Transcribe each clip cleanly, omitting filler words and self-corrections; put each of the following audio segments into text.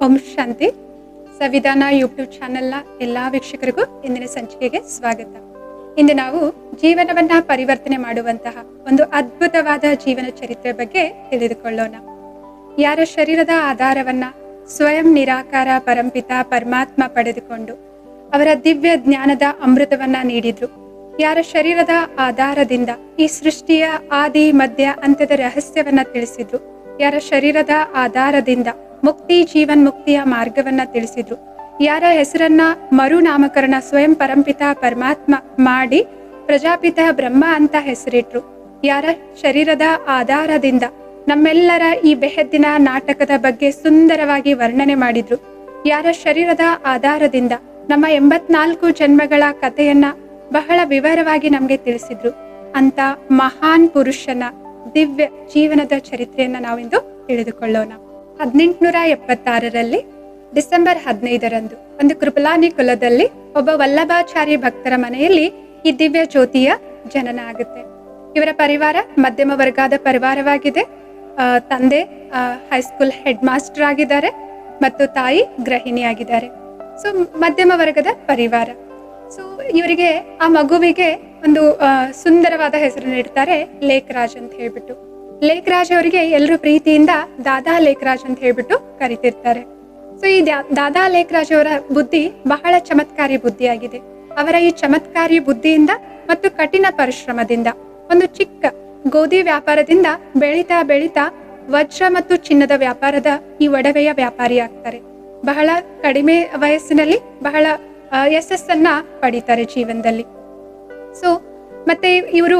ಓಂ ಶಾಂತಿ. ಸಂವಿಧಾನ ಯೂಟ್ಯೂಬ್ ಚಾನೆಲ್ನ ಎಲ್ಲ ವೀಕ್ಷಕರಿಗೂ ಇಂದಿನ ಸಂಚಿಕೆಗೆ ಸ್ವಾಗತ. ಇಂದು ನಾವು ಜೀವನವನ್ನ ಪರಿವರ್ತನೆ ಮಾಡುವಂತಹ ಒಂದು ಅದ್ಭುತವಾದ ಜೀವನ ಚರಿತ್ರೆ ಬಗ್ಗೆ ತಿಳಿದುಕೊಳ್ಳೋಣ. ಯಾರ ಶರೀರದ ಆಧಾರವನ್ನ ಸ್ವಯಂ ನಿರಾಕಾರ ಪರಂಪಿತ ಪರಮಾತ್ಮ ಪಡೆದುಕೊಂಡು ಅವರ ದಿವ್ಯ ಜ್ಞಾನದ ಅಮೃತವನ್ನ ನೀಡಿದ್ರು, ಯಾರ ಶರೀರದ ಆಧಾರದಿಂದ ಈ ಸೃಷ್ಟಿಯ ಆದಿ ಮಧ್ಯ ಅಂತ್ಯದ ರಹಸ್ಯವನ್ನ ತಿಳಿಸಿದ್ರು, ಯಾರ ಶರೀರದ ಆಧಾರದಿಂದ ಮುಕ್ತಿ ಜೀವನ್ ಮುಕ್ತಿಯ ಮಾರ್ಗವನ್ನ ತಿಳಿಸಿದ್ರು, ಯಾರ ಹೆಸರನ್ನ ಮರುನಾಮಕರಣ ಸ್ವಯಂ ಪರಂಪಿತ ಪರಮಾತ್ಮ ಮಾಡಿ ಪ್ರಜಾಪಿತ ಬ್ರಹ್ಮ ಅಂತ ಹೆಸರಿಟ್ರು, ಯಾರ ಶರೀರದ ಆಧಾರದಿಂದ ನಮ್ಮೆಲ್ಲರ ಈ ಬೆಹದ್ದಿನ ನಾಟಕದ ಬಗ್ಗೆ ಸುಂದರವಾಗಿ ವರ್ಣನೆ ಮಾಡಿದ್ರು, ಯಾರ ಶರೀರದ ಆಧಾರದಿಂದ ನಮ್ಮ 84 ಜನ್ಮಗಳ ಕಥೆಯನ್ನ ಬಹಳ ವಿವರವಾಗಿ ನಮ್ಗೆ ತಿಳಿಸಿದ್ರು, ಅಂತ ಮಹಾನ್ ಪುರುಷನ ದಿವ್ಯ ಜೀವನದ ಚರಿತ್ರೆಯನ್ನ ನಾವಿಂದು ತಿಳಿದುಕೊಳ್ಳೋಣ. 1876ರಲ್ಲಿ ಡಿಸೆಂಬರ್ 15ರಂದು ಒಂದು ಕೃಪಲಾನಿ ಕುಲದಲ್ಲಿ ಒಬ್ಬ ವಲ್ಲಭಾಚಾರಿ ಭಕ್ತರ ಮನೆಯಲ್ಲಿ ಈ ದಿವ್ಯ ಜ್ಯೋತಿಯ ಜನನ ಆಗುತ್ತೆ. ಇವರ ಪರಿವಾರ ಮಧ್ಯಮ ವರ್ಗದ ಪರಿವಾರವಾಗಿದೆ. ತಂದೆ ಹೈಸ್ಕೂಲ್ ಹೆಡ್ ಮಾಸ್ಟರ್ ಆಗಿದ್ದಾರೆ ಮತ್ತು ತಾಯಿ ಗೃಹಿಣಿ ಆಗಿದ್ದಾರೆ. ಸೊ ಮಧ್ಯಮ ವರ್ಗದ ಪರಿವಾರ. ಸೊ ಇವರಿಗೆ ಆ ಮಗುವಿಗೆ ಒಂದು ಸುಂದರವಾದ ಹೆಸರು ನೀಡ್ತಾರೆ, ಲೇಖರಾಜ್ ಅಂತ ಹೇಳ್ಬಿಟ್ಟು. ಲೇಖರಾಜ್ ಅವರಿಗೆ ಎಲ್ಲರೂ ಪ್ರೀತಿಯಿಂದ ದಾದಾ ಲೇಖರಾಜ್ ಅಂತ ಹೇಳ್ಬಿಟ್ಟು ಕರಿತಿರ್ತಾರೆ. ಸೊ ಈ ದಾದಾ ಲೇಖರಾಜ್ ಅವರ ಬುದ್ಧಿ ಬಹಳ ಚಮತ್ಕಾರಿ ಬುದ್ಧಿಯಾಗಿದೆ. ಅವರ ಈ ಚಮತ್ಕಾರಿ ಬುದ್ಧಿಯಿಂದ ಮತ್ತು ಕಠಿಣ ಪರಿಶ್ರಮದಿಂದ ಒಂದು ಚಿಕ್ಕ ಗೋಧಿ ವ್ಯಾಪಾರದಿಂದ ಬೆಳೀತಾ ಬೆಳೀತಾ ವಜ್ರ ಮತ್ತು ಚಿನ್ನದ ವ್ಯಾಪಾರದ ಈ ಒಡವೆಯ ವ್ಯಾಪಾರಿ ಆಗ್ತಾರೆ. ಬಹಳ ಕಡಿಮೆ ವಯಸ್ಸಿನಲ್ಲಿ ಬಹಳ ಯಶಸ್ಸನ್ನ ಪಡಿತಾರೆ ಜೀವನದಲ್ಲಿ. ಸೊ ಮತ್ತೆ ಇವರು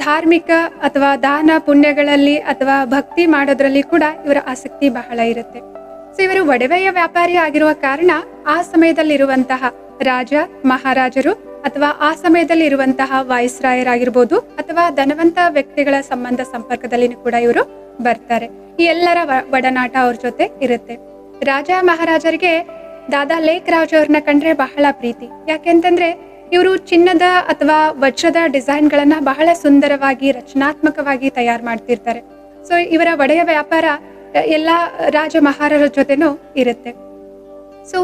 ಧಾರ್ಮಿಕ ಅಥವಾ ದಾನ ಪುಣ್ಯಗಳಲ್ಲಿ ಅಥವಾ ಭಕ್ತಿ ಮಾಡೋದ್ರಲ್ಲಿ ಕೂಡ ಇವರ ಆಸಕ್ತಿ ಬಹಳ ಇರುತ್ತೆ. ಸೊ ಇವರು ಒಡವೆಯ ವ್ಯಾಪಾರಿ ಆಗಿರುವ ಕಾರಣ ಆ ಸಮಯದಲ್ಲಿರುವಂತಹ ರಾಜ ಮಹಾರಾಜರು ಅಥವಾ ಆ ಸಮಯದಲ್ಲಿ ಇರುವಂತಹ ವಾಯ್ಸ್ರಾಯರಾಗಿರ್ಬೋದು ಅಥವಾ ಧನವಂತ ವ್ಯಕ್ತಿಗಳ ಸಂಬಂಧ ಸಂಪರ್ಕದಲ್ಲಿ ಕೂಡ ಇವರು ಬರ್ತಾರೆ. ಈ ಎಲ್ಲರ ಒಡನಾಟ ಅವ್ರ ಜೊತೆ ಇರುತ್ತೆ. ರಾಜ ಮಹಾರಾಜರಿಗೆ ದಾದಾ ಲೇಖರಾಜ್ ಅವ್ರನ್ನ ಕಂಡ್ರೆ ಬಹಳ ಪ್ರೀತಿ. ಯಾಕೆಂತಂದ್ರೆ ಇವರು ಚಿನ್ನದ ಅಥವಾ ವಜ್ರದ ಡಿಸೈನ್ಗಳನ್ನ ಬಹಳ ಸುಂದರವಾಗಿ ರಚನಾತ್ಮಕವಾಗಿ ತಯಾರು ಮಾಡ್ತಿರ್ತಾರೆ. ಸೊ ಇವರ ಒಡೆಯ ವ್ಯಾಪಾರ ಎಲ್ಲಾ ರಾಜ ಮಹಾರಾಜರ ಜೊತೆನೂ ಇರುತ್ತೆ. ಸೊ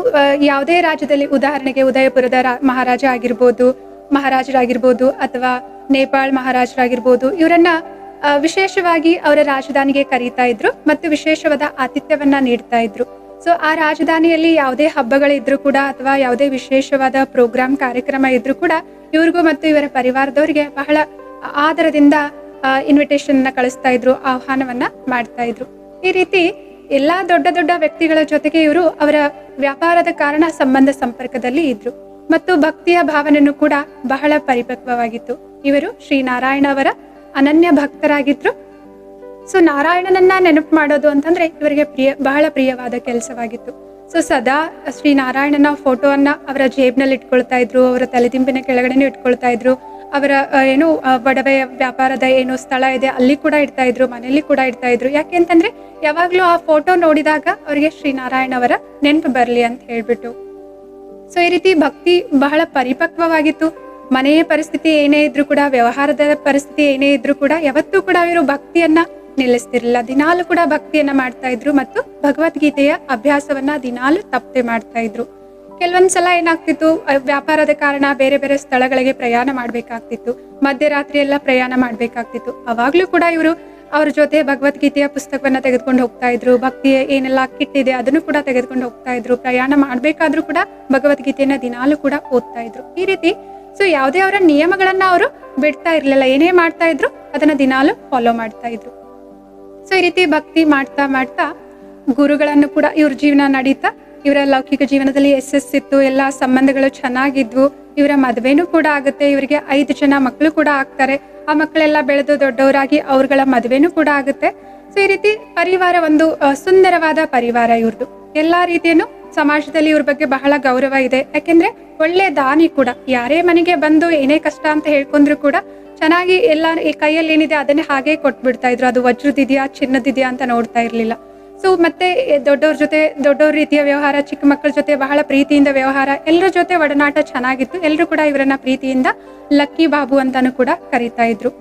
ಯಾವುದೇ ರಾಜ್ಯದಲ್ಲಿ, ಉದಾಹರಣೆಗೆ ಉದಯಪುರದ ಮಹಾರಾಜ ಮಹಾರಾಜರಾಗಿರ್ಬೋದು ಅಥವಾ ನೇಪಾಳ್ ಮಹಾರಾಜರಾಗಿರ್ಬೋದು, ಇವರನ್ನ ವಿಶೇಷವಾಗಿ ಅವರ ರಾಜಧಾನಿಗೆ ಕರೀತಾ ಇದ್ರು ಮತ್ತು ವಿಶೇಷವಾದ ಆತಿಥ್ಯವನ್ನ ನೀಡ್ತಾ ಇದ್ರು. ಸೊ ಆ ರಾಜಧಾನಿಯಲ್ಲಿ ಯಾವುದೇ ಹಬ್ಬಗಳಿದ್ರು ಕೂಡ ಅಥವಾ ಯಾವುದೇ ವಿಶೇಷವಾದ ಪ್ರೋಗ್ರಾಮ್ ಕಾರ್ಯಕ್ರಮ ಇದ್ರು ಕೂಡ ಇವ್ರಿಗೂ ಮತ್ತು ಇವರ ಪರಿವಾರದವರಿಗೆ ಬಹಳ ಆದರದಿಂದ ಇನ್ವಿಟೇಷನ್ ನ ಕಳಿಸ್ತಾ ಇದ್ರು, ಆಹ್ವಾನವನ್ನ ಮಾಡ್ತಾ ಇದ್ರು. ಈ ರೀತಿ ಎಲ್ಲಾ ದೊಡ್ಡ ದೊಡ್ಡ ವ್ಯಕ್ತಿಗಳ ಜೊತೆಗೆ ಇವರು ಅವರ ವ್ಯಾಪಾರದ ಕಾರಣ ಸಂಬಂಧ ಸಂಪರ್ಕದಲ್ಲಿ ಇದ್ರು ಮತ್ತು ಭಕ್ತಿಯ ಭಾವನೆಯೂ ಕೂಡ ಬಹಳ ಪರಿಪಕ್ವವಾಗಿತ್ತು. ಇವರು ಶ್ರೀ ನಾರಾಯಣ ಅವರ ಅನನ್ಯ ಭಕ್ತರಾಗಿದ್ರು. ಸೊ ನಾರಾಯಣನನ್ನ ನೆನಪು ಮಾಡೋದು ಅಂತಂದ್ರೆ ಇವರಿಗೆ ಬಹಳ ಪ್ರಿಯವಾದ ಕೆಲಸವಾಗಿತ್ತು. ಸೊ ಸದಾ ಶ್ರೀ ನಾರಾಯಣನ ಫೋಟೋವನ್ನ ಅವರ ಜೇಬ್ನಲ್ಲಿ ಇಟ್ಕೊಳ್ತಾ ಇದ್ರು, ಅವರ ತಲೆದಿಂಬಿನ ಕೆಳಗಡೆನೂ ಇಟ್ಕೊಳ್ತಾ ಇದ್ರು, ಅವರ ಏನು ಒಡವೆಯ ವ್ಯಾಪಾರದ ಏನು ಸ್ಥಳ ಇದೆ ಅಲ್ಲಿ ಕೂಡ ಇಡ್ತಾ ಇದ್ರು, ಮನೆಯಲ್ಲಿ ಕೂಡ ಇಡ್ತಾ ಇದ್ರು. ಯಾಕೆಂತಂದ್ರೆ ಯಾವಾಗ್ಲೂ ಆ ಫೋಟೋ ನೋಡಿದಾಗ ಅವರಿಗೆ ಶ್ರೀನಾರಾಯಣ ಅವರ ನೆನಪು ಬರ್ಲಿ ಅಂತ ಹೇಳ್ಬಿಟ್ಟು. ಸೊ ಈ ರೀತಿ ಭಕ್ತಿ ಬಹಳ ಪರಿಪಕ್ವವಾಗಿತ್ತು. ಮನೆಯ ಪರಿಸ್ಥಿತಿ ಏನೇ ಇದ್ರು ಕೂಡ, ವ್ಯವಹಾರದ ಪರಿಸ್ಥಿತಿ ಏನೇ ಇದ್ರು ಕೂಡ ಯಾವತ್ತೂ ಕೂಡ ಇವರು ಭಕ್ತಿಯನ್ನ ನಿಲ್ಲಿಸ್ತಿರ್ಲಿಲ್ಲ. ದಿನಾಲು ಕೂಡ ಭಕ್ತಿಯನ್ನ ಮಾಡ್ತಾ ಇದ್ರು ಮತ್ತು ಭಗವದ್ಗೀತೆಯ ಅಭ್ಯಾಸವನ್ನ ದಿನಾಲು ತಪ್ಪದೆ ಮಾಡ್ತಾ ಇದ್ರು. ಕೆಲವೊಂದ್ಸಲ ಏನಾಗ್ತಿತ್ತು, ವ್ಯಾಪಾರದ ಕಾರಣ ಬೇರೆ ಬೇರೆ ಸ್ಥಳಗಳಿಗೆ ಪ್ರಯಾಣ ಮಾಡ್ಬೇಕಾಗ್ತಿತ್ತು, ಮಧ್ಯರಾತ್ರಿ ಎಲ್ಲ ಪ್ರಯಾಣ ಮಾಡ್ಬೇಕಾಗ್ತಿತ್ತು. ಅವಾಗ್ಲೂ ಕೂಡ ಇವರು ಅವ್ರ ಜೊತೆ ಭಗವದ್ಗೀತೆಯ ಪುಸ್ತಕವನ್ನ ತೆಗೆದುಕೊಂಡು ಹೋಗ್ತಾ ಇದ್ರು. ಭಕ್ತಿಯ ಏನೆಲ್ಲ ಕಿಟ್ ಇದೆ ಅದನ್ನು ಕೂಡ ತೆಗೆದುಕೊಂಡು ಹೋಗ್ತಾ ಇದ್ರು. ಪ್ರಯಾಣ ಮಾಡ್ಬೇಕಾದ್ರೂ ಕೂಡ ಭಗವದ್ಗೀತೆಯನ್ನ ದಿನಾಲು ಕೂಡ ಓದ್ತಾ ಇದ್ರು. ಈ ರೀತಿ ಸೊ ಯಾವುದೇ ಅವರ ನಿಯಮಗಳನ್ನ ಅವರು ಬಿಡ್ತಾ ಇರ್ಲಿಲ್ಲ. ಏನೇ ಮಾಡ್ತಾ ಇದ್ರು ಅದನ್ನ ದಿನಾಲು ಫಾಲೋ ಮಾಡ್ತಾ ಇದ್ರು. ಸೊ ಈ ರೀತಿ ಭಕ್ತಿ ಮಾಡ್ತಾ ಮಾಡ್ತಾ ಗುರುಗಳನ್ನು ಕೂಡ ಇವ್ರ ಜೀವನ ನಡೀತಾ ಇವರ ಲೌಕಿಕ ಜೀವನದಲ್ಲಿ ಯಶಸ್ಸಿತ್ತು, ಎಲ್ಲ ಸಂಬಂಧಗಳು ಚೆನ್ನಾಗಿದ್ವು. ಇವರ ಮದುವೆನೂ ಕೂಡ ಆಗುತ್ತೆ. ಇವರಿಗೆ 5 ಜನ ಮಕ್ಕಳು ಕೂಡ ಆಗ್ತಾರೆ. ಆ ಮಕ್ಕಳೆಲ್ಲ ಬೆಳೆದು ದೊಡ್ಡವರಾಗಿ ಅವ್ರಗಳ ಮದುವೆನೂ ಕೂಡ ಆಗುತ್ತೆ. ಸೊ ಈ ರೀತಿ ಪರಿವಾರ ಒಂದು ಸುಂದರವಾದ ಪರಿವಾರ ಇವ್ರದ್ದು. ಎಲ್ಲಾ ರೀತಿಯನ್ನು ಸಮಾಜದಲ್ಲಿ ಇವ್ರ ಬಗ್ಗೆ ಬಹಳ ಗೌರವ ಇದೆ. ಯಾಕೆಂದ್ರೆ ಒಳ್ಳೆ ದಾನಿ ಕೂಡ. ಯಾರೇ ಮನೆಗೆ ಬಂದು ಏನೇ ಕಷ್ಟ ಅಂತ ಹೇಳ್ಕೊಂಡ್ರು ಕೂಡ ಚೆನ್ನಾಗಿ ಎಲ್ಲ ಕೈಯಲ್ಲಿ ಏನಿದೆ ಅದನ್ನೇ ಹಾಗೆ ಕೊಟ್ಬಿಡ್ತಾ ಇದ್ರು. ಅದು ವಜ್ರದಿದ್ಯಾ ಚಿನ್ನದಿದ್ಯಾ ಅಂತ ನೋಡ್ತಾ ಇರ್ಲಿಲ್ಲ. ಸೊ ಮತ್ತೆ ದೊಡ್ಡವ್ರ ರೀತಿಯ ವ್ಯವಹಾರ, ಚಿಕ್ಕ ಮಕ್ಕಳ ಜೊತೆ ಬಹಳ ಪ್ರೀತಿಯಿಂದ ವ್ಯವಹಾರ, ಎಲ್ಲರ ಜೊತೆ ಒಡನಾಟ ಚೆನ್ನಾಗಿತ್ತು. ಎಲ್ಲರೂ ಕೂಡ ಇವರನ್ನ ಪ್ರೀತಿಯಿಂದ ಲಕ್ಕಿ ಬಾಬು ಅಂತಾನು ಕೂಡ ಕರೀತಾ ಇದ್ರು.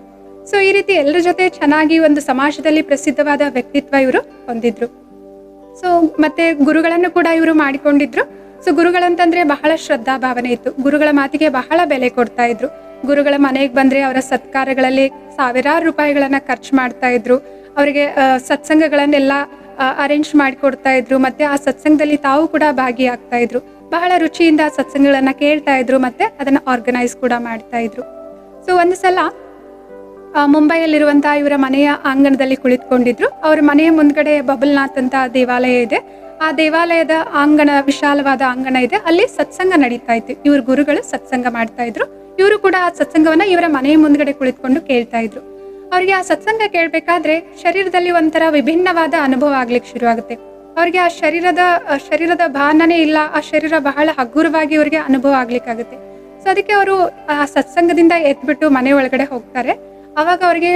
ಸೊ ಈ ರೀತಿ ಎಲ್ಲರ ಜೊತೆ ಚೆನ್ನಾಗಿ ಒಂದು ಸಮಾಜದಲ್ಲಿ ಪ್ರಸಿದ್ಧವಾದ ವ್ಯಕ್ತಿತ್ವ ಇವರು ಹೊಂದಿದ್ರು. ಸೊ ಮತ್ತೆ ಗುರುಗಳನ್ನು ಕೂಡ ಇವರು ಮಾಡಿಕೊಂಡಿದ್ರು. ಸೊ ಗುರುಗಳಂತಂದ್ರೆ ಬಹಳ ಶ್ರದ್ಧಾ ಭಾವನೆ ಇತ್ತು. ಗುರುಗಳ ಮಾತಿಗೆ ಬಹಳ ಬೆಲೆ ಕೊಡ್ತಾ ಇದ್ರು. ಗುರುಗಳ ಮನೆಗೆ ಬಂದ್ರೆ ಅವರ ಸತ್ಕಾರಗಳಲ್ಲಿ ಸಾವಿರಾರು ರೂಪಾಯಿಗಳನ್ನ ಖರ್ಚು ಮಾಡ್ತಾ ಇದ್ರು. ಅವರಿಗೆ ಸತ್ಸಂಗಗಳನ್ನೆಲ್ಲ ಅರೇಂಜ್ ಮಾಡಿಕೊಡ್ತಾ ಇದ್ರು. ಮತ್ತೆ ಆ ಸತ್ಸಂಗದಲ್ಲಿ ತಾವು ಕೂಡ ಭಾಗಿಯಾಗ್ತಾ ಇದ್ರು. ಬಹಳ ರುಚಿಯಿಂದ ಸತ್ಸಂಗಗಳನ್ನ ಕೇಳ್ತಾ ಇದ್ರು, ಮತ್ತೆ ಅದನ್ನ ಆರ್ಗನೈಸ್ ಕೂಡ ಮಾಡ್ತಾ ಇದ್ರು. ಸೊ ಒಂದು ಸಲ ಮುಂಬೈಯಲ್ಲಿರುವಂತಹ ಇವರ ಮನೆಯ ಆಂಗಣದಲ್ಲಿ ಕುಳಿತುಕೊಂಡಿದ್ರು. ಅವ್ರ ಮನೆಯ ಮುಂದ್ಗಡೆ ಬಬಲ್ನಾಥ್ ಅಂತ ದೇವಾಲಯ ಇದೆ. ಆ ದೇವಾಲಯದ ಆಂಗಣ, ವಿಶಾಲವಾದ ಆಂಗಣ ಇದೆ, ಅಲ್ಲಿ ಸತ್ಸಂಗ ನಡೀತಾ ಇತ್ತು. ಇವ್ರ ಗುರುಗಳು ಸತ್ಸಂಗ ಮಾಡ್ತಾ ಇದ್ರು. ಇವರು ಕೂಡ ಆ ಸತ್ಸಂಗವನ್ನ ಇವರ ಮನೆಯ ಮುಂದ್ಗಡೆ ಕುಳಿತುಕೊಂಡು ಕೇಳ್ತಾ ಇದ್ರು. ಅವ್ರಿಗೆ ಆ ಸತ್ಸಂಗ ಕೇಳ್ಬೇಕಾದ್ರೆ ಶರೀರದಲ್ಲಿ ಒಂಥರ ವಿಭಿನ್ನವಾದ ಅನುಭವ ಆಗ್ಲಿಕ್ಕೆ ಶುರು ಆಗುತ್ತೆ. ಅವ್ರಿಗೆ ಆ ಶರೀರದ ಭಾನನೇ ಇಲ್ಲ. ಆ ಶರೀರ ಬಹಳ ಹಗುರವಾಗಿ ಅವ್ರಿಗೆ ಅನುಭವ ಆಗ್ಲಿಕ್ಕಾಗುತ್ತೆ. ಸೊ ಅದಕ್ಕೆ ಅವರು ಆ ಸತ್ಸಂಗದಿಂದ ಎದ್ಬಿಟ್ಟು ಮನೆ ಒಳಗಡೆ ಹೋಗ್ತಾರೆ. ಅವಾಗ ಅವ್ರಿಗೆ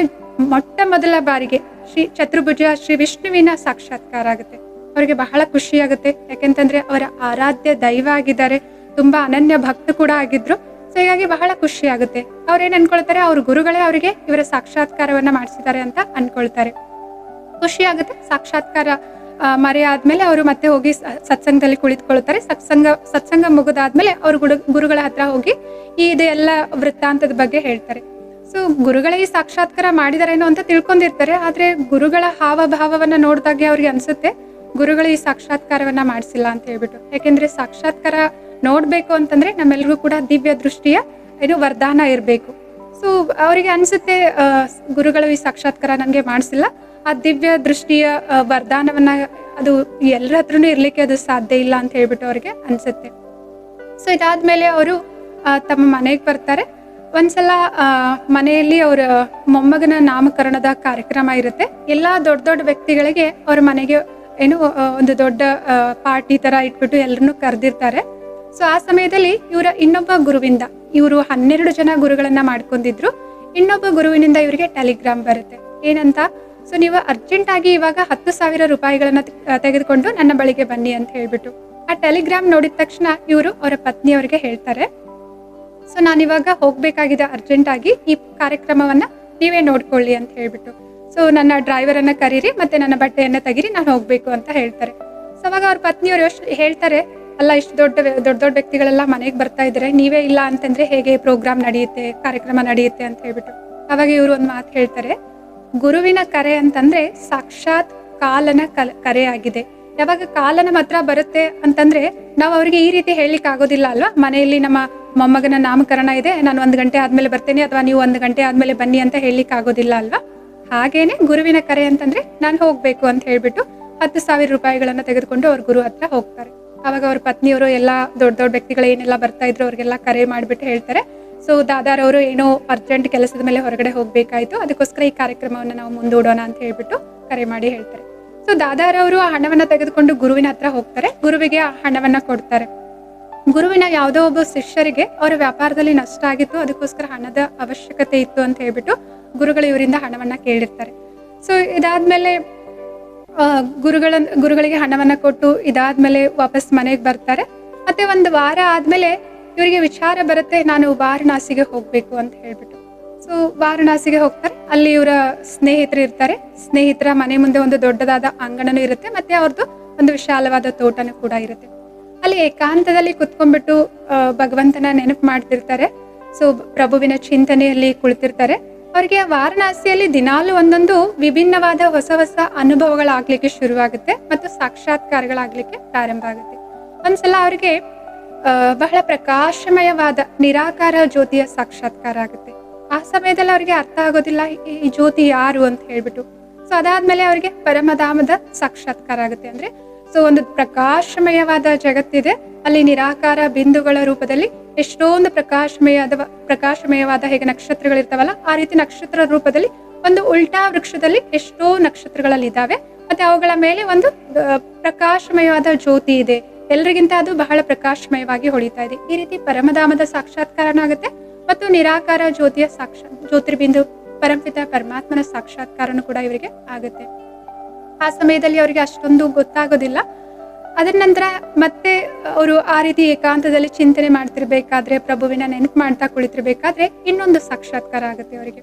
ಮೊಟ್ಟ ಮೊದಲ ಬಾರಿಗೆ ಶ್ರೀ ಚತುರ್ಭುಜ ಶ್ರೀ ವಿಷ್ಣುವಿನ ಸಾಕ್ಷಾತ್ಕಾರ ಆಗುತ್ತೆ. ಅವ್ರಿಗೆ ಬಹಳ ಖುಷಿ ಆಗುತ್ತೆ. ಯಾಕೆಂತಂದ್ರೆ ಅವರ ಆರಾಧ್ಯ ದೈವ ಆಗಿದ್ದಾರೆ, ತುಂಬಾ ಅನನ್ಯ ಭಕ್ತ ಕೂಡ ಆಗಿದ್ರು. ಸೊ ಹೀಗಾಗಿ ಬಹಳ ಖುಷಿ ಆಗುತ್ತೆ. ಅವ್ರೇನ್ ಅನ್ಕೊಳ್ತಾರೆ, ಅವ್ರ ಗುರುಗಳೇ ಅವರಿಗೆ ಇವರ ಸಾಕ್ಷಾತ್ಕಾರವನ್ನ ಮಾಡಿಸಿದ್ದಾರೆ ಅಂತ ಅನ್ಕೊಳ್ತಾರೆ. ಖುಷಿ ಆಗುತ್ತೆ. ಸಾಕ್ಷಾತ್ಕಾರ ಮರೆ ಆದ್ಮೇಲೆ ಅವರು ಮತ್ತೆ ಹೋಗಿ ಸತ್ಸಂಗದಲ್ಲಿ ಕುಳಿತುಕೊಳ್ತಾರೆ. ಸತ್ಸಂಗ ಮುಗಿದಾದ್ಮೇಲೆ ಅವ್ರ ಗುರುಗಳ ಹತ್ರ ಹೋಗಿ ಇದೆಲ್ಲ ವೃತ್ತಾಂತದ ಬಗ್ಗೆ ಹೇಳ್ತಾರೆ. ಸೊ ಗುರುಗಳೇ ಈ ಸಾಕ್ಷಾತ್ಕಾರ ಮಾಡಿದಾರೇನೋ ಅಂತ ತಿಳ್ಕೊಂಡಿರ್ತಾರೆ. ಆದ್ರೆ ಗುರುಗಳ ಹಾವಭಾವವನ್ನ ನೋಡಿದಾಗೆ ಅವ್ರಿಗೆ ಅನ್ಸುತ್ತೆ ಗುರುಗಳು ಈ ಸಾಕ್ಷಾತ್ಕಾರವನ್ನ ಮಾಡಿಸಿಲ್ಲ ಅಂತ ಹೇಳ್ಬಿಟ್ಟು. ಯಾಕೆಂದ್ರೆ ಸಾಕ್ಷಾತ್ಕಾರ ನೋಡ್ಬೇಕು ಅಂತಂದ್ರೆ ನಮ್ಮೆಲ್ರಿಗೂ ಕೂಡ ದಿವ್ಯ ದೃಷ್ಟಿಯ ವರದಾನ ಇರ್ಬೇಕು. ಸೊ ಅವರಿಗೆ ಅನ್ಸುತ್ತೆ ಗುರುಗಳು ಈ ಸಾಕ್ಷಾತ್ಕಾರ ನಂಗೆ ಮಾಡಿಸಿಲ್ಲ. ಆ ದಿವ್ಯ ದೃಷ್ಟಿಯ ವರದಾನವನ್ನ ಅದು ಎಲ್ಲರ ಹತ್ರನೂ ಇರ್ಲಿಕ್ಕೆ ಅದು ಸಾಧ್ಯ ಇಲ್ಲ ಅಂತ ಹೇಳ್ಬಿಟ್ಟು ಅವ್ರಿಗೆ ಅನ್ಸುತ್ತೆ. ಸೊ ಇದಾದ್ಮೇಲೆ ಅವರು ತಮ್ಮ ಮನೆಗೆ ಬರ್ತಾರೆ. ಒಂದ್ಸಲ ಮನೆಯಲ್ಲಿ ಅವರ ಮೊಮ್ಮಗನ ನಾಮಕರಣದ ಕಾರ್ಯಕ್ರಮ ಇರುತ್ತೆ. ಎಲ್ಲಾ ದೊಡ್ಡ ದೊಡ್ಡ ವ್ಯಕ್ತಿಗಳಿಗೆ ಅವ್ರ ಮನೆಗೆ ಒಂದು ದೊಡ್ಡ ಪಾರ್ಟಿ ತರ ಇಟ್ಬಿಟ್ಟು ಎಲ್ಲರನ್ನು ಕರೆದಿರ್ತಾರೆ. ಸೊ ಆ ಸಮಯದಲ್ಲಿ ಇವರ ಇನ್ನೊಬ್ಬ ಗುರುವಿಂದ, ಇವರು 12 ಜನ ಗುರುಗಳನ್ನ ಮಾಡ್ಕೊಂಡಿದ್ರು. ಇನ್ನೊಬ್ಬ ಗುರುವಿನಿಂದ ಇವರಿಗೆ ಟೆಲಿಗ್ರಾಮ್ ಬರುತ್ತೆ. ಏನಂತ, ಸೊ ನೀವು ಅರ್ಜೆಂಟ್ ಆಗಿ ಇವಾಗ 10,000 ರೂಪಾಯಿಗಳನ್ನ ತೆಗೆದುಕೊಂಡು ನನ್ನ ಬಳಿಗೆ ಬನ್ನಿ ಅಂತ ಹೇಳ್ಬಿಟ್ಟು. ಆ ಟೆಲಿಗ್ರಾಮ್ ನೋಡಿದ ತಕ್ಷಣ ಇವರು ಅವರ ಪತ್ನಿಯವರಿಗೆ ಹೇಳ್ತಾರೆ, ಸೊ ನಾನಿವಾಗ ಹೋಗ್ಬೇಕಾಗಿದೆ ಅರ್ಜೆಂಟ್ ಆಗಿ, ಈ ಕಾರ್ಯಕ್ರಮವನ್ನ ನೀವೇ ನೋಡ್ಕೊಳ್ಳಿ ಅಂತ ಹೇಳ್ಬಿಟ್ಟು. ಸೊ ನನ್ನ ಡ್ರೈವರ್ ಅನ್ನ ಕರೀರಿ, ಮತ್ತೆ ನನ್ನ ಬಟ್ಟೆಯನ್ನ ತೆಗೀರಿ, ನಾನು ಹೋಗ್ಬೇಕು ಅಂತ ಹೇಳ್ತಾರೆ. ಸೊ ಅವಾಗ ಅವ್ರ ಪತ್ನಿಯವರು ಹೇಳ್ತಾರೆ, ಅಲ್ಲ ಇಷ್ಟು ದೊಡ್ಡ ವ್ಯಕ್ತಿಗಳೆಲ್ಲ ಮನೆಗೆ ಬರ್ತಾ ಇದ್ದಾರೆ, ನೀವೇ ಇಲ್ಲ ಅಂತಂದ್ರೆ ಹೇಗೆ ಪ್ರೋಗ್ರಾಮ್ ನಡೆಯುತ್ತೆ, ಕಾರ್ಯಕ್ರಮ ನಡೆಯುತ್ತೆ ಅಂತ ಹೇಳ್ಬಿಟ್ಟು. ಅವಾಗ ಇವರು ಒಂದು ಮಾತು ಹೇಳ್ತಾರೆ, ಗುರುವಿನ ಕರೆ ಅಂತಂದ್ರೆ ಸಾಕ್ಷಾತ್ ಕಾಲನ ಕರೆ ಆಗಿದೆ. ಯಾವಾಗ ಕಾಲನ ಮಾತ್ರ ಬರುತ್ತೆ ಅಂತಂದ್ರೆ ನಾವು ಅವ್ರಿಗೆ ಈ ರೀತಿ ಹೇಳಲಿಕ್ಕೆ ಆಗೋದಿಲ್ಲ ಅಲ್ವಾ. ಮನೆಯಲ್ಲಿ ನಮ್ಮ ಮೊಮ್ಮಗನ ನಾಮಕರಣ ಇದೆ, ನಾನು 1 ಗಂಟೆ ಆದ್ಮೇಲೆ ಬರ್ತೇನೆ, ಅಥವಾ ನೀವು 1 ಗಂಟೆ ಆದ್ಮೇಲೆ ಬನ್ನಿ ಅಂತ ಹೇಳಲಿಕ್ಕೆ ಆಗೋದಿಲ್ಲ ಅಲ್ವಾ. ಹಾಗೇನೆ ಗುರುವಿನ ಕರೆ ಅಂತಂದ್ರೆ ನಾನು ಹೋಗ್ಬೇಕು ಅಂತ ಹೇಳ್ಬಿಟ್ಟು 10,000 ರೂಪಾಯಿಗಳನ್ನ ತೆಗೆದುಕೊಂಡು ಅವ್ರ ಗುರು ಹತ್ರ ಹೋಗ್ತಾರೆ. ಅವಾಗ ಅವ್ರ ಪತ್ನಿಯವರು ಎಲ್ಲಾ ದೊಡ್ಡ ವ್ಯಕ್ತಿಗಳು ಏನೆಲ್ಲ ಬರ್ತಾ ಇದ್ರು ಅವ್ರಿಗೆಲ್ಲ ಕರೆ ಮಾಡ್ಬಿಟ್ಟು ಹೇಳ್ತಾರೆ, ಸೊ ದಾದಾರವರು ಏನೋ ಅರ್ಜೆಂಟ್ ಕೆಲಸದ ಮೇಲೆ ಹೊರಗಡೆ ಹೋಗ್ಬೇಕಾಯ್ತು, ಅದಕ್ಕೋಸ್ಕರ ಈ ಕಾರ್ಯಕ್ರಮವನ್ನ ನಾವು ಮುಂದೂಡೋಣ ಅಂತ ಹೇಳ್ಬಿಟ್ಟು ಕರೆ ಮಾಡಿ ಹೇಳ್ತಾರೆ. ಸೊ ದಾದಾರವರು ಆ ಹಣವನ್ನ ತೆಗೆದುಕೊಂಡು ಗುರುವಿನ ಹತ್ರ ಹೋಗ್ತಾರೆ. ಗುರುವಿಗೆ ಆ ಹಣವನ್ನ ಕೊಡ್ತಾರೆ. ಗುರುವಿನ ಯಾವುದೋ ಒಬ್ಬ ಶಿಷ್ಯರಿಗೆ ಅವರ ವ್ಯಾಪಾರದಲ್ಲಿ ನಷ್ಟ ಆಗಿತ್ತು, ಅದಕ್ಕೋಸ್ಕರ ಹಣದ ಅವಶ್ಯಕತೆ ಇತ್ತು ಅಂತ ಹೇಳ್ಬಿಟ್ಟು ಗುರುಗಳು ಇವರಿಂದ ಹಣವನ್ನ ಕೇಳಿರ್ತಾರೆ. ಸೊ ಇದಾದ್ಮೇಲೆ ಗುರುಗಳಿಗೆ ಹಣವನ್ನ ಕೊಟ್ಟು ಇದಾದ್ಮೇಲೆ ವಾಪಸ್ ಮನೆಗೆ ಬರ್ತಾರೆ. ಮತ್ತೆ 1 ವಾರ ಆದ್ಮೇಲೆ ಇವರಿಗೆ ವಿಚಾರ ಬರುತ್ತೆ, ನಾನು ವಾರಣಾಸಿಗೆ ಹೋಗ್ಬೇಕು ಅಂತ ಹೇಳ್ಬಿಟ್ಟು. ಸೊ ವಾರಣಾಸಿಗೆ ಹೋಗ್ತಾರೆ. ಅಲ್ಲಿ ಇವರ ಸ್ನೇಹಿತರು ಇರ್ತಾರೆ. ಸ್ನೇಹಿತರ ಮನೆ ಮುಂದೆ ಒಂದು ದೊಡ್ಡದಾದ ಅಂಗಣನೂ ಇರುತ್ತೆ, ಮತ್ತೆ ಅವ್ರದ್ದು ಒಂದು ವಿಶಾಲವಾದ ತೋಟನೂ ಕೂಡ ಇರುತ್ತೆ. ಅಲ್ಲಿ ಏಕಾಂತದಲ್ಲಿ ಕುತ್ಕೊಂಡ್ಬಿಟ್ಟು ಭಗವಂತನ ನೆನಪು ಮಾಡ್ತಿರ್ತಾರೆ. ಸೊ ಪ್ರಭುವಿನ ಚಿಂತನೆಯಲ್ಲಿ ಕುಳಿತಿರ್ತಾರೆ. ಅವ್ರಿಗೆ ವಾರಣಾಸಿಯಲ್ಲಿ ದಿನಾಲು ಒಂದೊಂದು ವಿಭಿನ್ನವಾದ ಹೊಸ ಅನುಭವಗಳಾಗ್ಲಿಕ್ಕೆ ಶುರುವಾಗುತ್ತೆ ಮತ್ತು ಸಾಕ್ಷಾತ್ಕಾರಗಳಾಗ್ಲಿಕ್ಕೆ ಪ್ರಾರಂಭ ಆಗುತ್ತೆ. ಒಂದ್ಸಲ ಅವ್ರಿಗೆ ಬಹಳ ಪ್ರಕಾಶಮಯವಾದ ನಿರಾಕಾರ ಜ್ಯೋತಿಯ ಸಾಕ್ಷಾತ್ಕಾರ ಆಗುತ್ತೆ. ಆ ಸಮಯದಲ್ಲಿ ಅವ್ರಿಗೆ ಅರ್ಥ ಆಗೋದಿಲ್ಲ ಈ ಜ್ಯೋತಿ ಯಾರು ಅಂತ ಹೇಳ್ಬಿಟ್ಟು. ಸೊ ಅದಾದ್ಮೇಲೆ ಅವ್ರಿಗೆ ಪರಮಧಾಮದ ಸಾಕ್ಷಾತ್ಕಾರ ಆಗುತ್ತೆ. ಅಂದ್ರೆ ಸೊ ಒಂದು ಪ್ರಕಾಶಮಯವಾದ ಜಗತ್ತಿದೆ, ಅಲ್ಲಿ ನಿರಾಕಾರ ಬಿಂದುಗಳ ರೂಪದಲ್ಲಿ ಎಷ್ಟೊಂದು ಪ್ರಕಾಶಮಯವಾದ ಹೇಗೆ ನಕ್ಷತ್ರಗಳಿರ್ತಾವಲ್ಲ, ಆ ರೀತಿ ನಕ್ಷತ್ರ ರೂಪದಲ್ಲಿ ಒಂದು ಉಲ್ಟಾ ವೃಕ್ಷದಲ್ಲಿ ಎಷ್ಟೋ ನಕ್ಷತ್ರಗಳಲ್ಲಿ ಇದ್ದಾವೆ. ಮತ್ತೆ ಅವುಗಳ ಮೇಲೆ ಒಂದು ಪ್ರಕಾಶಮಯವಾದ ಜ್ಯೋತಿ ಇದೆ. ಎಲ್ರಿಗಿಂತ ಅದು ಬಹಳ ಪ್ರಕಾಶಮಯವಾಗಿ ಹೊಳಿತಾ ಇದೆ. ಈ ರೀತಿ ಪರಮಧಾಮದ ಸಾಕ್ಷಾತ್ಕಾರನೂ ಆಗುತ್ತೆ ಮತ್ತು ನಿರಾಕಾರ ಜ್ಯೋತಿಯ ಜ್ಯೋತಿರ್ಬಿಂದು ಪರಮಪಿತ ಪರಮಾತ್ಮನ ಸಾಕ್ಷಾತ್ಕಾರನೂ ಕೂಡ ಇವರಿಗೆ ಆಗುತ್ತೆ. ಆ ಸಮಯದಲ್ಲಿ ಅವರಿಗೆ ಅಷ್ಟೊಂದು ಗೊತ್ತಾಗೋದಿಲ್ಲ. ಅದರ ನಂತರ ಮತ್ತೆ ಅವರು ಆ ರೀತಿ ಏಕಾಂತದಲ್ಲಿ ಚಿಂತನೆ ಮಾಡ್ತಿರ್ಬೇಕಾದ್ರೆ, ಪ್ರಭುವಿನ ನೆನಪು ಮಾಡ್ತಾ ಕುಳಿತಿರ್ಬೇಕಾದ್ರೆ ಇನ್ನೊಂದು ಸಾಕ್ಷಾತ್ಕಾರ ಆಗುತ್ತೆ ಅವರಿಗೆ.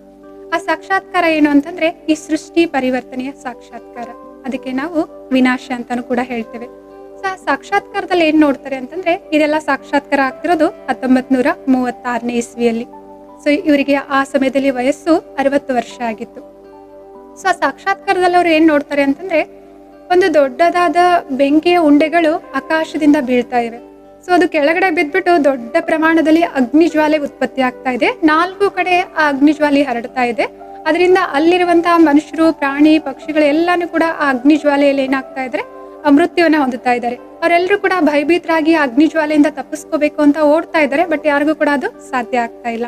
ಆ ಸಾಕ್ಷಾತ್ಕಾರ ಏನು ಅಂತಂದ್ರೆ ಈ ಸೃಷ್ಟಿ ಪರಿವರ್ತನೆಯ ಸಾಕ್ಷಾತ್ಕಾರ. ಅದಕ್ಕೆ ನಾವು ವಿನಾಶ ಅಂತಾನು ಕೂಡ ಹೇಳ್ತೇವೆ. ಸೊ ಆ ಸಾಕ್ಷಾತ್ಕಾರದಲ್ಲಿ ಏನ್ ನೋಡ್ತಾರೆ ಅಂತಂದ್ರೆ, ಇದೆಲ್ಲ ಸಾಕ್ಷಾತ್ಕಾರ ಆಗ್ತಿರೋದು 1936ನೇ ಇಸ್ವಿಯಲ್ಲಿ. ಸೊ ಇವರಿಗೆ ಆ ಸಮಯದಲ್ಲಿ ವಯಸ್ಸು 60 ವರ್ಷ ಆಗಿತ್ತು. ಸೊ ಆ ಸಾಕ್ಷಾತ್ಕಾರದಲ್ಲಿ ಅವ್ರು ಏನ್ ನೋಡ್ತಾರೆ ಅಂತಂದ್ರೆ, ಒಂದು ದೊಡ್ಡದಾದ ಬೆಂಕಿಯ ಉಂಡೆಗಳು ಆಕಾಶದಿಂದ ಬೀಳ್ತಾ ಇವೆ. ಸೊ ಅದು ಕೆಳಗಡೆ ಬಿದ್ಬಿಟ್ಟು ದೊಡ್ಡ ಪ್ರಮಾಣದಲ್ಲಿ ಅಗ್ನಿಜ್ವಾಲೆ ಉತ್ಪತ್ತಿ ಆಗ್ತಾ ಇದೆ. 4 ಕಡೆ ಆ ಅಗ್ನಿಜ್ವಾಲೆ ಹರಡ್ತಾ ಇದೆ. ಅದರಿಂದ ಅಲ್ಲಿರುವಂತಹ ಮನುಷ್ಯರು, ಪ್ರಾಣಿ, ಪಕ್ಷಿಗಳು ಎಲ್ಲಾನು ಕೂಡ ಆ ಅಗ್ನಿಜ್ವಾಲೆಯಲ್ಲಿ ಏನಾಗ್ತಾ ಇದ್ರೆ ಮೃತ್ಯುವನ್ನ ಹೊಂದುತ್ತಾ ಇದ್ದಾರೆ. ಅವರೆಲ್ಲರೂ ಕೂಡ ಭಯಭೀತರಾಗಿ ಆ ಅಗ್ನಿಜ್ವಾಲೆಯಿಂದ ತಪ್ಪಿಸ್ಕೋಬೇಕು ಅಂತ ಓಡ್ತಾ ಇದ್ದಾರೆ. ಬಟ್ ಯಾರಿಗೂ ಕೂಡ ಅದು ಸಾಧ್ಯ ಆಗ್ತಾ ಇಲ್ಲ.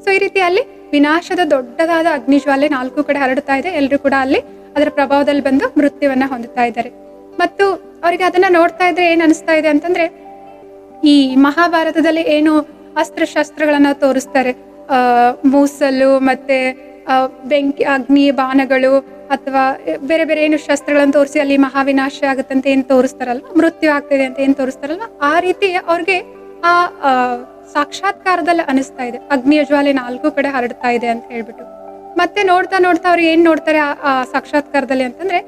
ಸೊ ಈ ರೀತಿ ಅಲ್ಲಿ ವಿನಾಶದ ದೊಡ್ಡದಾದ ಅಗ್ನಿಜ್ವಾಲೆ 4 ಕಡೆ ಹರಡ್ತಾ ಇದೆ. ಎಲ್ಲರೂ ಕೂಡ ಅಲ್ಲಿ ಅದರ ಪ್ರಭಾವದಲ್ಲಿ ಬಂದು ಮೃತ್ಯುವನ್ನ ಹೊಂದುತ್ತಾ ಇದ್ದಾರೆ. ಮತ್ತು ಅವರಿಗೆ ಅದನ್ನ ನೋಡ್ತಾ ಇದ್ರೆ ಏನ್ ಅನಿಸ್ತಾ ಇದೆ ಅಂತಂದ್ರೆ, ಈ ಮಹಾಭಾರತದಲ್ಲಿ ಏನು ಅಸ್ತ್ರಶಸ್ತ್ರಗಳನ್ನ ತೋರಿಸ್ತಾರೆ, ಮೂಸಲು ಮತ್ತೆ ಬೆಂಕಿ, ಅಗ್ನಿ ಬಾಣಗಳು ಅಥವಾ ಬೇರೆ ಬೇರೆ ಏನು ಶಸ್ತ್ರಗಳನ್ನು ತೋರಿಸಿ ಅಲ್ಲಿ ಮಹಾವಿನಾಶ ಆಗುತ್ತಂತ ಏನ್ ತೋರಿಸ್ತಾರಲ್ವ, ಮೃತ್ಯು ಆಗ್ತಿದೆ ಅಂತ ಏನ್ ತೋರಿಸ್ತಾರಲ್ವ, ಆ ರೀತಿ ಅವ್ರಿಗೆ ಆ ಸಾಕ್ಷಾತ್ಕಾರದಲ್ಲಿ ಅನಿಸ್ತಾ ಇದೆ. ಅಗ್ನಿಯ ಜ್ವಾಲೆ 4 ಕಡೆ ಹರಡ್ತಾ ಇದೆ ಅಂತ ಹೇಳ್ಬಿಟ್ಟು. ಮತ್ತೆ ನೋಡ್ತಾ ನೋಡ್ತಾ ಅವ್ರು ಏನ್ ನೋಡ್ತಾರೆ ಆ ಸಾಕ್ಷಾತ್ಕಾರದಲ್ಲಿ ಅಂತಂದ್ರೆ,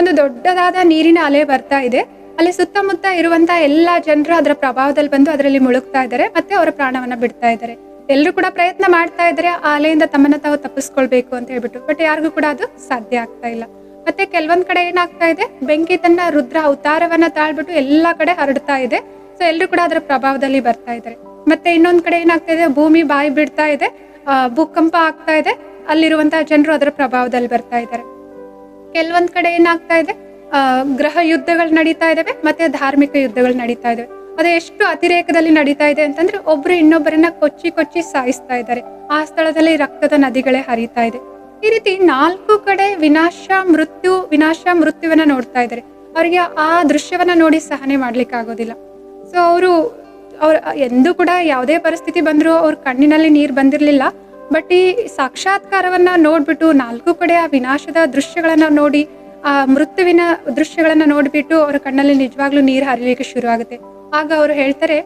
ಒಂದು ದೊಡ್ಡದಾದ ನೀರಿನ ಅಲೆ ಬರ್ತಾ ಇದೆ. ಅಲ್ಲಿ ಸುತ್ತಮುತ್ತ ಇರುವಂತ ಎಲ್ಲಾ ಜನರು ಅದರ ಪ್ರಭಾವದಲ್ಲಿ ಬಂದು ಅದರಲ್ಲಿ ಮುಳುಗ್ತಾ ಇದ್ದಾರೆ. ಮತ್ತೆ ಅವರ ಪ್ರಾಣವನ್ನ ಬಿಡ್ತಾ ಇದ್ದಾರೆ. ಎಲ್ಲರೂ ಕೂಡ ಪ್ರಯತ್ನ ಮಾಡ್ತಾ ಇದ್ದಾರೆ ಆ ಅಲೆಯಿಂದ ತಮ್ಮನ್ನ ತಾವು ತಪ್ಪಿಸ್ಕೊಳ್ಬೇಕು ಅಂತ ಹೇಳ್ಬಿಟ್ಟು. ಬಟ್ ಯಾರಿಗೂ ಕೂಡ ಅದು ಸಾಧ್ಯ ಆಗ್ತಾ ಇಲ್ಲ. ಮತ್ತೆ ಕೆಲವೊಂದ್ ಕಡೆ ಏನಾಗ್ತಾ ಇದೆ, ಬೆಂಕಿ ತನ್ನ ರುದ್ರ ಅವತಾರವನ್ನ ತಾಳ್ಬಿಟ್ಟು ಎಲ್ಲಾ ಕಡೆ ಹರಡ್ತಾ ಇದೆ. ಸೊ ಎಲ್ಲರೂ ಕೂಡ ಅದರ ಪ್ರಭಾವದಲ್ಲಿ ಬರ್ತಾ ಇದ್ದಾರೆ. ಮತ್ತೆ ಇನ್ನೊಂದ್ ಕಡೆ ಏನಾಗ್ತಾ ಇದೆ, ಭೂಮಿ ಬಾಯಿ ಬಿಡ್ತಾ ಇದೆ, ಭೂಕಂಪ ಆಗ್ತಾ ಇದೆ, ಅಲ್ಲಿರುವಂತಹ ಜನರು ಅದರ ಪ್ರಭಾವದಲ್ಲಿ ಬರ್ತಾ ಇದ್ದಾರೆ. ಕೆಲವೊಂದ್ ಕಡೆ ಏನಾಗ್ತಾ ಇದೆ, ಗ್ರಹ ಯುದ್ಧಗಳು ನಡೀತಾ ಇದಾವೆ, ಮತ್ತೆ ಧಾರ್ಮಿಕ ಯುದ್ಧಗಳು ನಡೀತಾ ಇದಾವೆ. ಅದು ಎಷ್ಟು ಅತಿರೇಕದಲ್ಲಿ ನಡೀತಾ ಇದೆ ಅಂತಂದ್ರೆ, ಒಬ್ರು ಇನ್ನೊಬ್ಬರನ್ನ ಕೊಚ್ಚಿ ಸಾಯಿಸ್ತಾ ಇದ್ದಾರೆ. ಆ ಸ್ಥಳದಲ್ಲಿ ರಕ್ತದ ನದಿಗಳೇ ಹರಿತಾ ಇದೆ. ಈ ರೀತಿ 4 ಕಡೆ ವಿನಾಶ ಮೃತ್ಯುವನ್ನ ನೋಡ್ತಾ ಇದ್ದಾರೆ. ಅವರಿಗೆ ಆ ದೃಶ್ಯವನ್ನ ನೋಡಿ ಸಹನೆ ಮಾಡ್ಲಿಕ್ಕೆ ಆಗೋದಿಲ್ಲ. ಸೊ ಅವ್ರು ಎಂದೂ ಕೂಡ ಯಾವುದೇ ಪರಿಸ್ಥಿತಿ ಬಂದ್ರು ಅವ್ರ ಕಣ್ಣಿನಲ್ಲಿ ನೀರ್ ಬಂದಿರ್ಲಿಲ್ಲ. ಬಟ್ ಈ ಸಾಕ್ಷಾತ್ಕಾರವನ್ನ ನೋಡ್ಬಿಟ್ಟು 4 ಕಡೆ ಆ ವಿನಾಶದ ದೃಶ್ಯಗಳನ್ನ ನೋಡಿ, ಆ ಮೃತ್ಯುವಿನ ದೃಶ್ಯಗಳನ್ನ ನೋಡ್ಬಿಟ್ಟು ಅವ್ರ ಕಣ್ಣಲ್ಲಿ ನಿಜವಾಗ್ಲೂ ನೀರು ಹರಿಲಿಕ್ಕೆ ಶುರು ಆಗುತ್ತೆ. ಆಗ ಅವ್ರು ಹೇಳ್ತಾರೆ,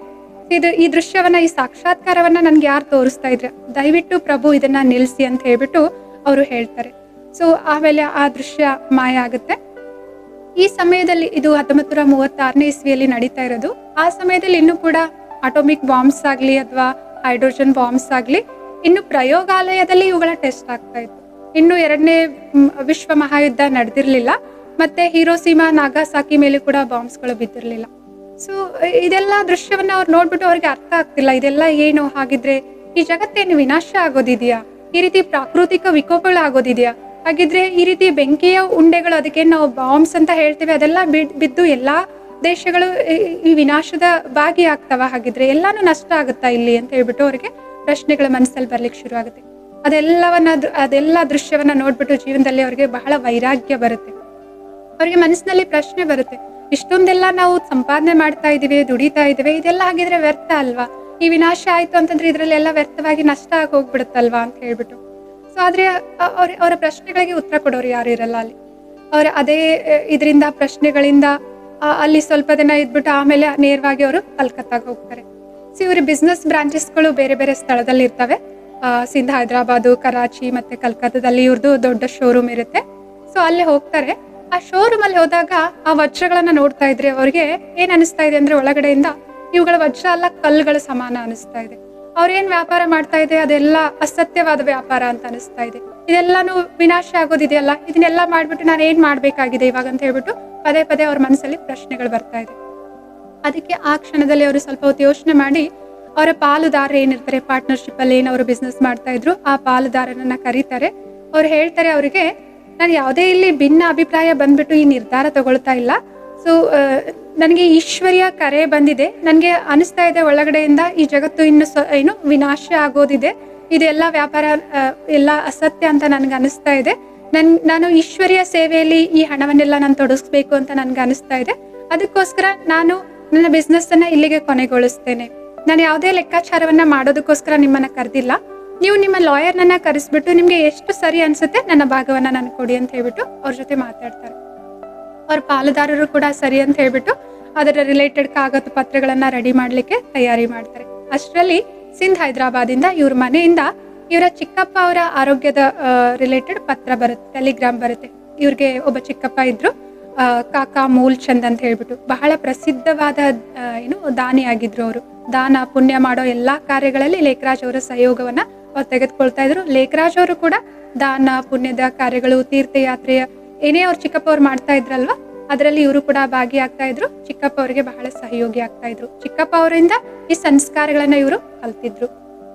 ಈ ದೃಶ್ಯವನ್ನ, ಈ ಸಾಕ್ಷಾತ್ಕಾರವನ್ನ ನನ್ಗೆ ಯಾರು ತೋರಿಸ್ತಾ ಇದ್ರೆ, ದಯವಿಟ್ಟು ಪ್ರಭು ಇದನ್ನ ನಿಲ್ಸಿ ಅಂತ ಹೇಳ್ಬಿಟ್ಟು ಅವರು ಹೇಳ್ತಾರೆ. ಸೊ ಆಮೇಲೆ ಆ ದೃಶ್ಯ ಮಾಯ ಆಗುತ್ತೆ. ಈ ಸಮಯದಲ್ಲಿ, ಇದು 1936ನೇ ಇಸ್ವಿಯಲ್ಲಿ ನಡೀತಾ ಇರೋದು. ಆ ಸಮಯದಲ್ಲಿ ಇನ್ನೂ ಕೂಡ ಅಟೋಮಿಕ್ ಬಾಂಬ್ಸ್ ಆಗ್ಲಿ ಅಥವಾ ಹೈಡ್ರೋಜನ್ ಬಾಂಬ್ಸ್ ಆಗ್ಲಿ ಇನ್ನು ಪ್ರಯೋಗಾಲಯದಲ್ಲಿ ಇವುಗಳ ಟೆಸ್ಟ್ ಆಗ್ತಾ ಇತ್ತು. ಇನ್ನು 2ನೇ ವಿಶ್ವ ಮಹಾಯುದ್ಧ ನಡೆದಿರ್ಲಿಲ್ಲ. ಮತ್ತೆ ಹಿರೋಶಿಮಾ, ನಾಗಾಸಾಕಿ ಮೇಲೆ ಕೂಡ ಬಾಂಬ್ಸ್ಗಳು ಬಿದ್ದಿರ್ಲಿಲ್ಲ. ಸೊ ಇದೆಲ್ಲ ದೃಶ್ಯವನ್ನ ಅವ್ರು ನೋಡ್ಬಿಟ್ಟು ಅವ್ರಿಗೆ ಅರ್ಥ ಆಗ್ತಿಲ್ಲ, ಇದೆಲ್ಲ ಏನು, ಹಾಗಿದ್ರೆ ಈ ಜಗತ್ತೇನು ವಿನಾಶ ಆಗೋದಿದೆಯಾ, ಈ ರೀತಿ ಪ್ರಾಕೃತಿಕ ವಿಕೋಪಗಳು ಆಗೋದಿದೆಯಾ, ಹಾಗಿದ್ರೆ ಈ ರೀತಿ ಬೆಂಕಿಯ ಉಂಡೆಗಳು, ಅದಕ್ಕೆ ನಾವು ಬಾಂಬ್ಸ್ ಅಂತ ಹೇಳ್ತೇವೆ, ಅದೆಲ್ಲ ಬಿದ್ದು ಎಲ್ಲಾ ದೇಶಗಳು ಈ ವಿನಾಶದ ಭಾಗಿ ಆಗ್ತಾವ, ಹಾಗಿದ್ರೆ ಎಲ್ಲಾನು ನಷ್ಟ ಆಗುತ್ತಾ ಇಲ್ಲಿ ಅಂತ ಹೇಳ್ಬಿಟ್ಟು ಅವ್ರಿಗೆ ಪ್ರಶ್ನೆಗಳ ಮನಸ್ಸಲ್ಲಿ ಬರ್ಲಿಕ್ಕೆ ಶುರು ಆಗುತ್ತೆ. ಅದೆಲ್ಲ ದೃಶ್ಯವನ್ನ ನೋಡ್ಬಿಟ್ಟು ಜೀವನದಲ್ಲಿ ಅವ್ರಿಗೆ ಬಹಳ ವೈರಾಗ್ಯ ಬರುತ್ತೆ. ಅವ್ರಿಗೆ ಮನಸ್ಸಿನಲ್ಲಿ ಪ್ರಶ್ನೆ ಬರುತ್ತೆ, ಇಷ್ಟೊಂದೆಲ್ಲ ನಾವು ಸಂಪಾದನೆ ಮಾಡ್ತಾ ಇದೀವಿ, ದುಡಿತಾ ಇದೀವಿ, ಇದೆಲ್ಲ ಹಾಗಿದ್ರೆ ವ್ಯರ್ಥ ಅಲ್ವಾ, ಈ ವಿನಾಶ ಆಯ್ತು ಅಂತಂದ್ರೆ ಇದ್ರಲ್ಲೆಲ್ಲ ವ್ಯರ್ಥವಾಗಿ ನಷ್ಟ ಆಗಿ ಹೋಗ್ಬಿಡುತ್ತಲ್ವಾ ಅಂತ ಹೇಳ್ಬಿಟ್ಟು. ಸೊ ಆದ್ರೆ ಅವರ ಪ್ರಶ್ನೆಗಳಿಗೆ ಉತ್ತರ ಕೊಡೋರು ಯಾರು ಇರಲ್ಲ ಅಲ್ಲಿ. ಅವ್ರ ಅದೇ ಇದರಿಂದ ಪ್ರಶ್ನೆಗಳಿಂದ ಅಲ್ಲಿ ಸ್ವಲ್ಪ ದಿನ ಇದ್ಬಿಟ್ಟು ಆಮೇಲೆ ನೇರವಾಗಿ ಅವರು ಕಲ್ಕತ್ತಾಗ ಹೋಗ್ತಾರೆ. ಸೊ ಇವ್ರ ಬಿಸ್ನೆಸ್ ಬ್ರಾಂಚಸ್ಗಳು ಬೇರೆ ಬೇರೆ ಸ್ಥಳದಲ್ಲಿ ಇರ್ತವೆ. ಸಿಂಧ, ಹೈದರಾಬಾದು, ಕರಾಚಿ ಮತ್ತೆ ಕಲ್ಕತ್ತಾದಲ್ಲಿ ಇವ್ರದ್ದು ದೊಡ್ಡ ಶೋರೂಮ್ ಇರುತ್ತೆ. ಸೊ ಅಲ್ಲೇ ಹೋಗ್ತಾರೆ. ಆ ಶೋರೂಮ್ ಅಲ್ಲಿ ಹೋದಾಗ ಆ ವಜ್ರಗಳನ್ನ ನೋಡ್ತಾ ಇದ್ರೆ ಅವ್ರಿಗೆ ಏನ್ ಅನಿಸ್ತಾ ಇದೆ ಅಂದ್ರೆ, ಒಳಗಡೆಯಿಂದ ಇವುಗಳ ವಜ್ರ ಅಲ್ಲ, ಕಲ್ಲುಗಳ ಸಮಾನ ಅನಿಸ್ತಾ ಇದೆ. ಅವ್ರೇನ್ ವ್ಯಾಪಾರ ಮಾಡ್ತಾ ಇದೆ ಅದೆಲ್ಲ ಅಸತ್ಯವಾದ ವ್ಯಾಪಾರ ಅಂತ ಅನಿಸ್ತಾ ಇದೆ. ಇದೆಲ್ಲಾನು ವಿನಾಶ ಆಗೋದಿದೆಯಲ್ಲ, ಇದನ್ನೆಲ್ಲ ಮಾಡ್ಬಿಟ್ಟು ನಾನು ಏನ್ ಮಾಡ್ಬೇಕಾಗಿದೆ ಇವಾಗ ಅಂತ ಹೇಳ್ಬಿಟ್ಟು ಪದೇ ಪದೇ ಅವ್ರ ಮನಸ್ಸಲ್ಲಿ ಪ್ರಶ್ನೆಗಳು ಬರ್ತಾ ಇದೆ. ಅದಕ್ಕೆ ಆ ಕ್ಷಣದಲ್ಲಿ ಅವರು ಸ್ವಲ್ಪ ಹೊತ್ತು ಯೋಚನೆ ಮಾಡಿ, ಅವರ ಪಾಲುದಾರ ಏನಿರ್ತಾರೆ, ಪಾರ್ಟ್ನರ್ಶಿಪ್ ಅಲ್ಲಿ ಏನವರು ಬಿಸ್ನೆಸ್ ಮಾಡ್ತಾ ಇದ್ರು, ಆ ಪಾಲುದಾರನನ್ನ ಕರೀತಾರೆ. ಅವ್ರು ಹೇಳ್ತಾರೆ ಅವರಿಗೆ, ನಾನು ಯಾವುದೇ ಇಲ್ಲಿ ಭಿನ್ನ ಅಭಿಪ್ರಾಯ ಬಂದ್ಬಿಟ್ಟು ಈ ನಿರ್ಧಾರ ತಗೊಳ್ತಾ ಇಲ್ಲ. ಸೊ ನನಗೆ ಈಶ್ವರ್ಯ ಕರೆ ಬಂದಿದೆ. ನನಗೆ ಅನಿಸ್ತಾ ಇದೆ ಒಳಗಡೆಯಿಂದ ಈ ಜಗತ್ತು ಇನ್ನು ವಿನಾಶ ಆಗೋದಿದೆ, ಇದೆಲ್ಲ ವ್ಯಾಪಾರ ಎಲ್ಲ ಅಸತ್ಯ ಅಂತ ನನ್ಗೆ ಅನಿಸ್ತಾ ಇದೆ. ನಾನು ಈಶ್ವರ್ಯ ಸೇವೆಯಲ್ಲಿ ಈ ಹಣವನ್ನೆಲ್ಲ ನಾನು ತೊಡಗಿಸ್ಬೇಕು ಅಂತ ನನ್ಗೆ ಅನಿಸ್ತಾ ಇದೆ. ಅದಕ್ಕೋಸ್ಕರ ನಾನು ನನ್ನ ಬಿಸ್ನೆಸ್ ಅನ್ನ ಇಲ್ಲಿಗೆ ಕೊನೆಗೊಳಿಸ್ತೇನೆ. ನಾನು ಯಾವುದೇ ಲೆಕ್ಕಾಚಾರವನ್ನ ಮಾಡೋದಕ್ಕೋಸ್ಕರ ನಿಮ್ಮನ್ನ ಕರೆದಿಲ್ಲ. ನೀವು ನಿಮ್ಮ ಲಾಯರ್ನನ್ನ ಕರೆಸ್ಬಿಟ್ಟು ನಿಮ್ಗೆ ಎಷ್ಟು ಸರಿ ಅನ್ಸುತ್ತೆ ನನ್ನ ಭಾಗವನ್ನ ನನ್ ಕೊಡಿ ಅಂತ ಹೇಳ್ಬಿಟ್ಟು ಅವ್ರ ಜೊತೆ ಮಾತಾಡ್ತಾರೆ. ಅವ್ರ ಪಾಲುದಾರರು ಕೂಡ ಸರಿ ಅಂತ ಹೇಳ್ಬಿಟ್ಟು ಅದರ ರಿಲೇಟೆಡ್ ಕಾಗದ ಪತ್ರಗಳನ್ನ ರೆಡಿ ಮಾಡ್ಲಿಕ್ಕೆ ತಯಾರಿ ಮಾಡ್ತಾರೆ. ಅಷ್ಟರಲ್ಲಿ ಸಿಂಧ್, ಹೈದರಾಬಾದಿಂದ ಇವ್ರ ಮನೆಯಿಂದ ಇವರ ಚಿಕ್ಕಪ್ಪ ಅವರ ಆರೋಗ್ಯದ ರಿಲೇಟೆಡ್ ಪತ್ರ ಬರುತ್ತೆ, ಟೆಲಿಗ್ರಾಮ್ ಬರುತ್ತೆ. ಇವ್ರಿಗೆ ಒಬ್ಬ ಚಿಕ್ಕಪ್ಪ ಇದ್ರು. ಕಾಕಾ ಮೂಲ್ಚಂದ್ ಅಂತ ಹೇಳ್ಬಿಟ್ಟು ಬಹಳ ಪ್ರಸಿದ್ಧವಾದ ದಾನಿ ಆಗಿದ್ರು ಅವರು. ದಾನ ಪುಣ್ಯ ಮಾಡೋ ಎಲ್ಲಾ ಕಾರ್ಯಗಳಲ್ಲಿ ಲೇಖರಾಜ್ ಅವರ ಸಹಯೋಗವನ್ನ ಅವ್ರು ತೆಗೆದುಕೊಳ್ತಾ ಇದ್ರು. ಲೇಖರಾಜ್ ಅವರು ಕೂಡ ದಾನ ಪುಣ್ಯದ ಕಾರ್ಯಗಳು, ತೀರ್ಥಯಾತ್ರೆಯ ಏನೇ ಅವ್ರು ಚಿಕ್ಕಪ್ಪ ಅವ್ರು ಮಾಡ್ತಾ ಇದ್ರಲ್ವಾ, ಅದರಲ್ಲಿ ಇವರು ಕೂಡ ಭಾಗಿಯಾಗ್ತಾ ಇದ್ರು. ಚಿಕ್ಕಪ್ಪ ಅವರಿಗೆ ಬಹಳ ಸಹಯೋಗಿ ಆಗ್ತಾ ಇದ್ರು. ಚಿಕ್ಕಪ್ಪ ಅವರಿಂದ ಈ ಸಂಸ್ಕಾರಗಳನ್ನ ಇವರು ಕಲ್ತಿದ್ರು.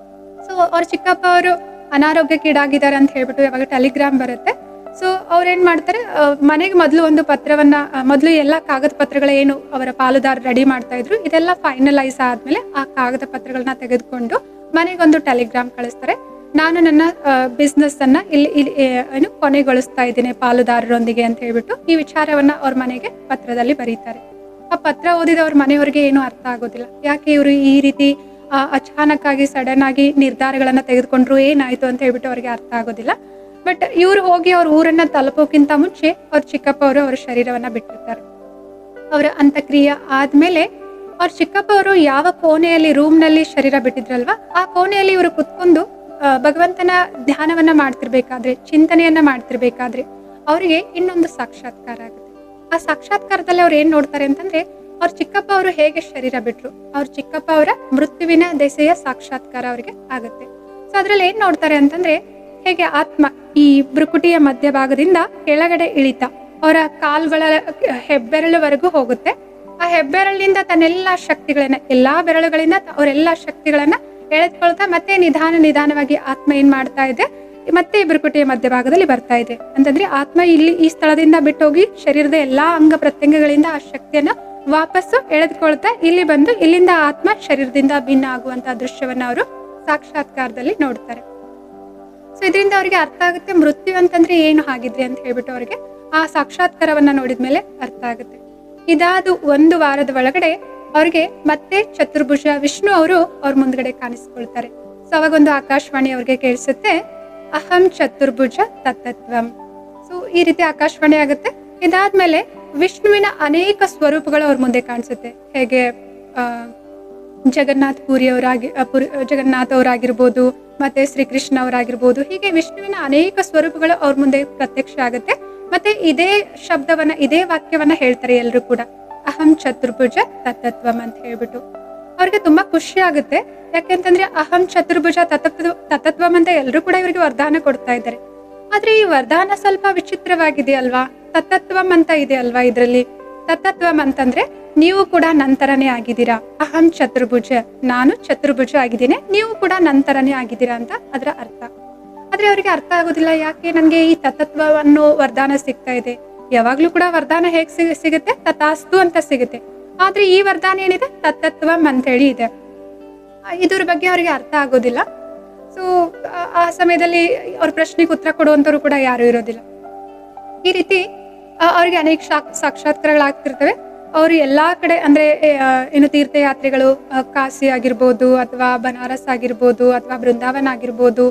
ಸೊ ಅವ್ರ ಚಿಕ್ಕಪ್ಪ ಅವರು ಅನಾರೋಗ್ಯಕ್ಕೀಡಾಗಿದ್ದಾರೆ ಅಂತ ಹೇಳ್ಬಿಟ್ಟು ಯಾವಾಗ ಟೆಲಿಗ್ರಾಮ್ ಬರುತ್ತೆ, ಸೊ ಅವ್ರೇನ್ ಮಾಡ್ತಾರೆ, ಮನೆಗೆ ಮೊದಲು ಒಂದು ಪತ್ರವನ್ನ, ಮೊದಲು ಎಲ್ಲ ಕಾಗದ ಪತ್ರಗಳ ಏನು ಅವರ ಪಾಲುದಾರ ರೆಡಿ ಮಾಡ್ತಾ ಇದ್ರು, ಇದೆಲ್ಲ ಫೈನಲೈಸ್ ಆದ್ಮೇಲೆ ಆ ಕಾಗದ ಪತ್ರಗಳನ್ನ ತೆಗೆದುಕೊಂಡು ಮನೆಗೊಂದು ಟೆಲಿಗ್ರಾಮ್ ಕಳಿಸ್ತಾರೆ. ನಾನು ನನ್ನ ಬಿಸ್ನೆಸ್ ಅನ್ನ ಇಲ್ಲಿ ಕೊನೆಗೊಳಿಸ್ತಾ ಇದ್ದೀನಿ ಪಾಲುದಾರರೊಂದಿಗೆ ಅಂತ ಹೇಳ್ಬಿಟ್ಟು ಈ ವಿಚಾರವನ್ನ ಅವ್ರ ಮನೆಗೆ ಪತ್ರದಲ್ಲಿ ಬರೀತಾರೆ. ಆ ಪತ್ರ ಓದಿದ ಅವ್ರ ಮನೆಯವ್ರಿಗೆ ಏನು ಅರ್ಥ ಆಗೋದಿಲ್ಲ. ಯಾಕೆ ಇವರು ಈ ರೀತಿ ಅಚಾನಕ್ ಆಗಿ ಸಡನ್ ಆಗಿ ನಿರ್ಧಾರಗಳನ್ನ ತೆಗೆದುಕೊಂಡ್ರು, ಏನಾಯ್ತು ಅಂತ ಹೇಳ್ಬಿಟ್ಟು ಅವ್ರಿಗೆ ಅರ್ಥ ಆಗೋದಿಲ್ಲ. ಬಟ್ ಇವ್ರು ಹೋಗಿ ಅವ್ರ ಊರನ್ನ ತಲುಪೋಕ್ಕಿಂತ ಮುಂಚೆ ಅವ್ರ ಚಿಕ್ಕಪ್ಪ ಅವರು ಅವ್ರ ಶರೀರವನ್ನ ಬಿಟ್ಟಿರ್ತಾರೆ. ಅವರ ಅಂತ್ಯಕ್ರಿಯೆ ಆದ್ಮೇಲೆ ಅವ್ರ ಚಿಕ್ಕಪ್ಪ ಅವರು ಯಾವ ಕೋಣೆಯಲ್ಲಿ ರೂಮ್ನಲ್ಲಿ ಶರೀರ ಬಿಟ್ಟಿದ್ರಲ್ವಾ, ಆ ಕೋಣೆಯಲ್ಲಿ ಇವರು ಕುತ್ಕೊಂಡು ಭಗವಂತನ ಧ್ಯಾನವನ್ನ ಮಾಡ್ತಿರ್ಬೇಕಾದ್ರೆ, ಚಿಂತನೆಯನ್ನ ಮಾಡ್ತಿರ್ಬೇಕಾದ್ರೆ ಅವರಿಗೆ ಇನ್ನೊಂದು ಸಾಕ್ಷಾತ್ಕಾರ ಆಗುತ್ತೆ. ಆ ಸಾಕ್ಷಾತ್ಕಾರದಲ್ಲಿ ಅವ್ರು ಏನ್ ನೋಡ್ತಾರೆ ಅಂತಂದ್ರೆ, ಅವ್ರ ಚಿಕ್ಕಪ್ಪ ಅವರು ಹೇಗೆ ಶರೀರ ಬಿಟ್ರು, ಅವ್ರ ಚಿಕ್ಕಪ್ಪ ಅವರ ಮೃತ್ಯುವಿನ ದೆಸೆಯ ಸಾಕ್ಷಾತ್ಕಾರ ಅವ್ರಿಗೆ ಆಗುತ್ತೆ. ಸೊ ಅದ್ರಲ್ಲಿ ಏನ್ ನೋಡ್ತಾರೆ ಅಂತಂದ್ರೆ, ಹೇಗೆ ಆತ್ಮ ಈ ಭ್ರುಕುಟಿಯ ಮಧ್ಯಭಾಗದಿಂದ ಕೆಳಗಡೆ ಇಳಿತ ಅವರ ಕಾಲ್ಗಳ ಹೆಬ್ಬೆರಳುವರೆಗೂ ಹೋಗುತ್ತೆ. ಆ ಹೆಬ್ಬೆರಳಿನಿಂದ ತನ್ನೆಲ್ಲಾ ಶಕ್ತಿಗಳನ್ನ, ಎಲ್ಲಾ ಬೆರಳುಗಳಿಂದ ಅವರೆಲ್ಲ ಶಕ್ತಿಗಳನ್ನ ಎಳೆದುಕೊಳ್ತಾ ಮತ್ತೆ ನಿಧಾನವಾಗಿ ಆತ್ಮ ಏನ್ ಮಾಡ್ತಾ ಇದೆ, ಮತ್ತೆ ಈ ಭ್ರುಕುಟಿಯ ಮಧ್ಯಭಾಗದಲ್ಲಿ ಬರ್ತಾ ಇದೆ. ಅಂತಂದ್ರೆ ಆತ್ಮ ಇಲ್ಲಿ ಈ ಸ್ಥಳದಿಂದ ಬಿಟ್ಟೋಗಿ ಶರೀರದ ಎಲ್ಲಾ ಅಂಗ ಪ್ರತ್ಯಂಗಗಳಿಂದ ಆ ಶಕ್ತಿಯನ್ನ ವಾಪಸ್ಸು ಎಳೆದುಕೊಳ್ತಾ ಇಲ್ಲಿ ಬಂದು ಇಲ್ಲಿಂದ ಆತ್ಮ ಶರೀರದಿಂದ ಭಿನ್ನ ಆಗುವಂತಹ ದೃಶ್ಯವನ್ನ ಅವರು ಸಾಕ್ಷಾತ್ಕಾರದಲ್ಲಿ ನೋಡ್ತಾರೆ. ಸೊ ಇದರಿಂದ ಅವ್ರಿಗೆ ಅರ್ಥ ಆಗುತ್ತೆ ಮೃತ್ಯು ಅಂತಂದ್ರೆ ಏನು ಹಾಗಿದ್ರೆ ಅಂತ ಹೇಳ್ಬಿಟ್ಟು ಅವ್ರಿಗೆ ಆ ಸಾಕ್ಷಾತ್ಕಾರವನ್ನ ನೋಡಿದ್ಮೇಲೆ ಅರ್ಥ ಆಗುತ್ತೆ. ಇದಾದ 1 ವಾರದ ಒಳಗಡೆ ಅವ್ರಿಗೆ ಮತ್ತೆ ಚತುರ್ಭುಜ ವಿಷ್ಣು ಅವರು ಅವ್ರ ಮುಂದ್ಗಡೆ ಕಾಣಿಸ್ಕೊಳ್ತಾರೆ. ಸೊ ಅವಾಗ ಒಂದು ಆಕಾಶವಾಣಿ ಅವ್ರಿಗೆ ಕೇಳಿಸುತ್ತೆ, ಅಹಂ ಚತುರ್ಭುಜ ತತ್ತತ್ವಂ. ಸೊ ಈ ರೀತಿ ಆಕಾಶವಾಣಿ ಆಗುತ್ತೆ. ಇದಾದ್ಮೇಲೆ ವಿಷ್ಣುವಿನ ಅನೇಕ ಸ್ವರೂಪಗಳು ಅವ್ರ ಮುಂದೆ ಕಾಣಿಸುತ್ತೆ. ಹೇಗೆ ಜಗನ್ನಾಥ್ ಅವರಾಗಿರ್ಬೋದು, ಮತ್ತೆ ಶ್ರೀಕೃಷ್ಣ ಅವರಾಗಿರ್ಬೋದು, ಹೀಗೆ ವಿಷ್ಣುವಿನ ಅನೇಕ ಸ್ವರೂಪಗಳು ಅವ್ರ ಮುಂದೆ ಪ್ರತ್ಯಕ್ಷ ಆಗುತ್ತೆ. ಮತ್ತೆ ಇದೇ ಶಬ್ದವನ್ನ, ಇದೇ ವಾಕ್ಯವನ್ನ ಹೇಳ್ತಾರೆ ಎಲ್ರು ಕೂಡ, ಅಹಂ ಚತುರ್ಭುಜ ತತ್ತತ್ವಂ ಅಂತ ಹೇಳ್ಬಿಟ್ಟು. ಅವ್ರಿಗೆ ತುಂಬಾ ಖುಷಿ ಆಗುತ್ತೆ. ಯಾಕೆಂತಂದ್ರೆ ಅಹಂ ಚತುರ್ಭುಜ ತತ್ತತ್ವಂ ಅಂತ ಎಲ್ರು ಕೂಡ ಇವರಿಗೆ ವರದಾನ ಕೊಡ್ತಾ ಇದ್ದಾರೆ. ಆದ್ರೆ ಈ ವರದಾನ ಸ್ವಲ್ಪ ವಿಚಿತ್ರವಾಗಿದೆ ಅಲ್ವಾ. ತತ್ತತ್ವಂ ಅಂತ ಇದೆ ಅಲ್ವಾ ಇದ್ರಲ್ಲಿ. ತತ್ತತ್ವಂ ಅಂತಂದ್ರೆ ನೀವು ಕೂಡ ನಂತರನೇ ಆಗಿದ್ದೀರಾ. ಅಹಂ ಚತುರ್ಭುಜ, ನಾನು ಚತುರ್ಭುಜ ಆಗಿದ್ದೀನಿ, ನೀವು ಕೂಡ ನಂತರನೇ ಆಗಿದ್ದೀರಾ ಅಂತ ಅದರ ಅರ್ಥ. ಆದ್ರೆ ಅವರಿಗೆ ಅರ್ಥ ಆಗೋದಿಲ್ಲ. ಯಾಕೆ ನನ್ಗೆ ಈ ತತ್ತತ್ವ ಅನ್ನೋ ವರದಾನ ಸಿಗ್ತಾ ಇದೆ? ಯಾವಾಗ್ಲೂ ಕೂಡ ವರದಾನ ಹೇಗ್ ಸಿಗುತ್ತೆ? ತಥಾಸ್ತು ಅಂತ ಸಿಗುತ್ತೆ. ಆದ್ರೆ ಈ ವರದಾನ ಏನಿದೆ? ತತ್ತತ್ವಂ ಅಂತ ಹೇಳಿ ಇದೆ. ಇದ್ರ ಬಗ್ಗೆ ಅವರಿಗೆ ಅರ್ಥ ಆಗೋದಿಲ್ಲ. ಸೊ ಆ ಸಮಯದಲ್ಲಿ ಅವ್ರ ಪ್ರಶ್ನೆಗೆ ಉತ್ತರ ಕೊಡುವಂತವ್ರು ಕೂಡ ಯಾರು ಇರೋದಿಲ್ಲ. ಈ ರೀತಿ ಅವ್ರಿಗೆ ಅನೇಕ ಸಾಕ್ಷಾತ್ಕಾರಗಳಾಗ್ತಿರ್ತವೆ. ಅವರು ಎಲ್ಲಾ ಕಡೆ ಅಂದ್ರೆ ಏನು ತೀರ್ಥಯಾತ್ರೆಗಳು, ಕಾಶಿ ಆಗಿರ್ಬೋದು, ಅಥವಾ ಬನಾರಸ್ ಆಗಿರ್ಬೋದು, ಅಥವಾ ಬೃಂದಾವನ ಆಗಿರ್ಬೋದು,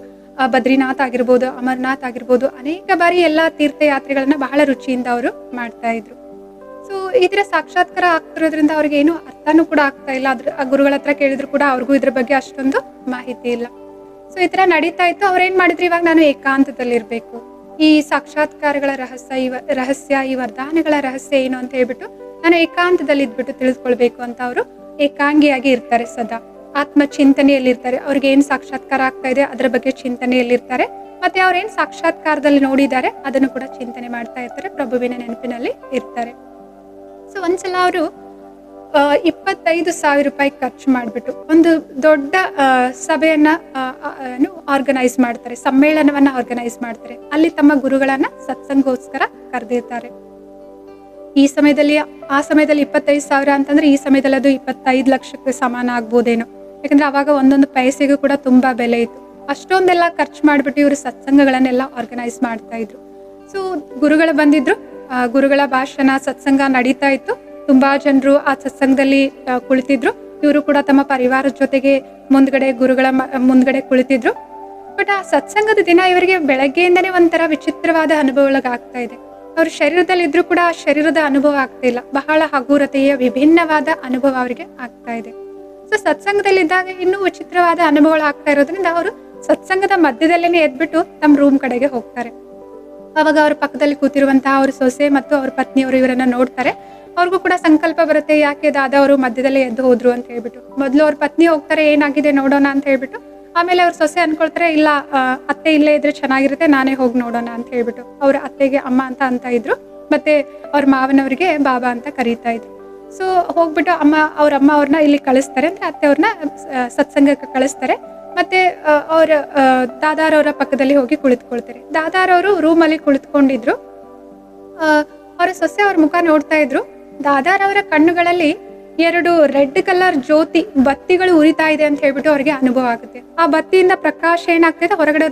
ಬದ್ರಿನಾಥ್ ಆಗಿರ್ಬೋದು, ಅಮರ್ನಾಥ್ ಆಗಿರ್ಬೋದು, ಅನೇಕ ಬಾರಿ ಎಲ್ಲಾ ತೀರ್ಥಯಾತ್ರೆಗಳನ್ನ ಬಹಳ ರುಚಿಯಿಂದ ಅವರು ಮಾಡ್ತಾ ಇದ್ರು. ಸೊ ಇದರ ಸಾಕ್ಷಾತ್ಕಾರ ಆಗ್ತಿರೋದ್ರಿಂದ ಅವ್ರಿಗೆ ಏನು ಅರ್ಥನೂ ಕೂಡ ಆಗ್ತಾ ಇಲ್ಲ. ಆ ಗುರುಗಳ ಹತ್ರ ಕೇಳಿದ್ರು ಕೂಡ ಅವ್ರಿಗೂ ಇದ್ರ ಬಗ್ಗೆ ಅಷ್ಟೊಂದು ಮಾಹಿತಿ ಇಲ್ಲ. ಸೊ ಈ ತರ ನಡೀತಾ ಇತ್ತು. ಅವ್ರೇನ್ ಮಾಡಿದ್ರು, ಇವಾಗ ನಾನು ಏಕಾಂತದಲ್ಲಿ ಇರ್ಬೇಕು, ಈ ಸಾಕ್ಷಾತ್ಕಾರಗಳ ರಹಸ್ಯ, ಈ ವರದಾನಗಳ ರಹಸ್ಯ ಏನು ಅಂತ ಹೇಳ್ಬಿಟ್ಟು ನಾನು ಏಕಾಂತದಲ್ಲಿ ಇದ್ಬಿಟ್ಟು ತಿಳಿದುಕೊಳ್ಬೇಕು ಅಂತ ಅವರು ಏಕಾಂಗಿಯಾಗಿ ಇರ್ತಾರೆ. ಸದಾ ಆತ್ಮ ಚಿಂತನೆಯಲ್ಲಿರ್ತಾರೆ. ಅವ್ರಿಗೆ ಏನ್ ಸಾಕ್ಷಾತ್ಕಾರ ಆಗ್ತಾ ಇದೆ ಅದರ ಬಗ್ಗೆ ಚಿಂತನೆಯಲ್ಲಿರ್ತಾರೆ. ಮತ್ತೆ ಅವ್ರೇನ್ ಸಾಕ್ಷಾತ್ಕಾರದಲ್ಲಿ ನೋಡಿದ್ದಾರೆ ಅದನ್ನು ಕೂಡ ಚಿಂತನೆ ಮಾಡ್ತಾ ಇರ್ತಾರೆ. ಪ್ರಭುವಿನ ನೆನಪಿನಲ್ಲಿ ಇರ್ತಾರೆ. ಸೊ ಒಂದ್ಸಲ ಅವರು 25,000 ರೂಪಾಯಿ ಖರ್ಚು ಮಾಡ್ಬಿಟ್ಟು ಒಂದು ದೊಡ್ಡ ಸಭೆಯನ್ನ ಆರ್ಗನೈಸ್ ಮಾಡ್ತಾರೆ, ಸಮ್ಮೇಳನವನ್ನ ಆರ್ಗನೈಸ್ ಮಾಡ್ತಾರೆ. ಅಲ್ಲಿ ತಮ್ಮ ಗುರುಗಳನ್ನ ಸತ್ಸಂಗೋಸ್ಕರ ಕರೆದಿರ್ತಾರೆ. ಈ ಸಮಯದಲ್ಲಿ, ಆ ಸಮಯದಲ್ಲಿ 25,000 ಅಂತಂದ್ರೆ ಈ ಸಮಯದಲ್ಲಿ ಅದು 25 ಲಕ್ಷಕ್ಕೆ ಸಮಾನ ಆಗ್ಬೋದೇನೋ. ಯಾಕಂದ್ರೆ ಅವಾಗ ಒಂದೊಂದು ಪೈಸೆಗೂ ಕೂಡ ತುಂಬಾ ಬೆಲೆ ಇತ್ತು. ಅಷ್ಟೊಂದೆಲ್ಲ ಖರ್ಚು ಮಾಡ್ಬಿಟ್ಟು ಇವರು ಸತ್ಸಂಗಗಳನ್ನೆಲ್ಲ ಆರ್ಗನೈಸ್ ಮಾಡ್ತಾ ಇದ್ರು. ಸೊ ಗುರುಗಳು ಬಂದಿದ್ರು, ಗುರುಗಳ ಭಾಷಣ, ಸತ್ಸಂಗ ನಡೀತಾ ಇತ್ತು. ತುಂಬಾ ಜನರು ಆ ಸತ್ಸಂಗದಲ್ಲಿ ಕುಳಿತಿದ್ರು. ಇವರು ಕೂಡ ತಮ್ಮ ಪರಿವಾರದ ಜೊತೆಗೆ ಮುಂದ್ಗಡೆ ಗುರುಗಳ ಮುಂದ್ಗಡೆ ಕುಳಿತಿದ್ರು. ಬಟ್ ಆ ಸತ್ಸಂಗದ ದಿನ ಇವರಿಗೆ ಬೆಳಗ್ಗೆಯಿಂದನೇ ಒಂಥರ ವಿಚಿತ್ರವಾದ ಅನುಭವಗಳಾಗ್ತಾ ಇದೆ. ಅವ್ರ ಶರೀರದಲ್ಲಿ ಇದ್ರು ಕೂಡ ಆ ಶರೀರದ ಅನುಭವ ಆಗ್ತಾ ಇಲ್ಲ. ಬಹಳ ಹಗುರತೆಯ ವಿಭಿನ್ನವಾದ ಅನುಭವ ಅವರಿಗೆ ಆಗ್ತಾ ಇದೆ. ಸೊ ಸತ್ಸಂಗದಲ್ಲಿದ್ದಾಗ ಇನ್ನೂ ವಿಚಿತ್ರವಾದ ಅನುಭವಗಳು ಆಗ್ತಾ ಇರೋದ್ರಿಂದ ಅವರು ಸತ್ಸಂಗದ ಮಧ್ಯದಲ್ಲೇನೆ ಎದ್ಬಿಟ್ಟು ತಮ್ಮ ರೂಮ್ ಕಡೆಗೆ ಹೋಗ್ತಾರೆ. ಅವಾಗ ಅವ್ರ ಪಕ್ಕದಲ್ಲಿ ಕೂತಿರುವಂತಹ ಅವ್ರ ಸೊಸೆ ಮತ್ತು ಅವ್ರ ಪತ್ನಿಯವರು ಇವರನ್ನ ನೋಡ್ತಾರೆ. ಅವ್ರಿಗೂ ಕೂಡ ಸಂಕಲ್ಪ ಬರುತ್ತೆ, ಯಾಕೆ ದಾದಾ ಅವರು ಮಧ್ಯದಲ್ಲೇ ಎದ್ದು ಹೋದ್ರು ಅಂತ ಹೇಳ್ಬಿಟ್ಟು. ಮೊದಲು ಅವ್ರ ಪತ್ನಿ ಹೋಗ್ತಾರೆ, ಏನಾಗಿದೆ ನೋಡೋಣ ಅಂತ ಹೇಳ್ಬಿಟ್ಟು. ಆಮೇಲೆ ಅವ್ರ ಸೊಸೆ ಅನ್ಕೊಳ್ತಾರೆ, ಇಲ್ಲ ಅತ್ತೆ ಇಲ್ಲೇ ಇದ್ರೆ ಚೆನ್ನಾಗಿರುತ್ತೆ, ನಾನೇ ಹೋಗಿ ನೋಡೋಣ ಅಂತ ಹೇಳ್ಬಿಟ್ಟು. ಅವ್ರ ಅತ್ತೆಗೆ ಅಮ್ಮ ಅಂತ ಇದ್ರು, ಮತ್ತೆ ಅವ್ರ ಮಾವನವ್ರಿಗೆ ಬಾಬಾ ಅಂತ ಕರೀತಾ ಇದ್ರು. ಸೊ ಹೋಗ್ಬಿಟ್ಟು ಅವ್ರ ಅಮ್ಮ ಅವ್ರನ್ನ ಇಲ್ಲಿ ಕಳಿಸ್ತಾರೆ, ಅಂದ್ರೆ ಅತ್ತೆ ಅವ್ರನ್ನ ಸತ್ಸಂಗಕ್ಕೆ ಕಳಿಸ್ತಾರೆ. ಮತ್ತೆ ಅವ್ರ ದಾದಾರವರ ಪಕ್ಕದಲ್ಲಿ ಹೋಗಿ ಕುಳಿತುಕೊಳ್ತಾರೆ. ದಾದಾರವರು ರೂಮಲ್ಲಿ ಕುಳಿತುಕೊಂಡಿದ್ರು. ಅವರ ಸೊಸೆ ಅವ್ರ ಮುಖ ನೋಡ್ತಾ ಇದ್ರು. ದಾದಾರವರ ಕಣ್ಣುಗಳಲ್ಲಿ 2 ರೆಡ್ ಕಲರ್ ಜ್ಯೋತಿ ಬತ್ತಿಗಳು ಉರಿತಾ ಇದೆ ಅಂತ ಹೇಳ್ಬಿಟ್ಟು ಅವ್ರಿಗೆ ಅನುಭವ ಆಗುತ್ತೆ. ಆ ಬತ್ತಿಯಿಂದ ಪ್ರಕಾಶ ಏನಾಗ್ತಿದೆ, ಹೊರಗಡೆ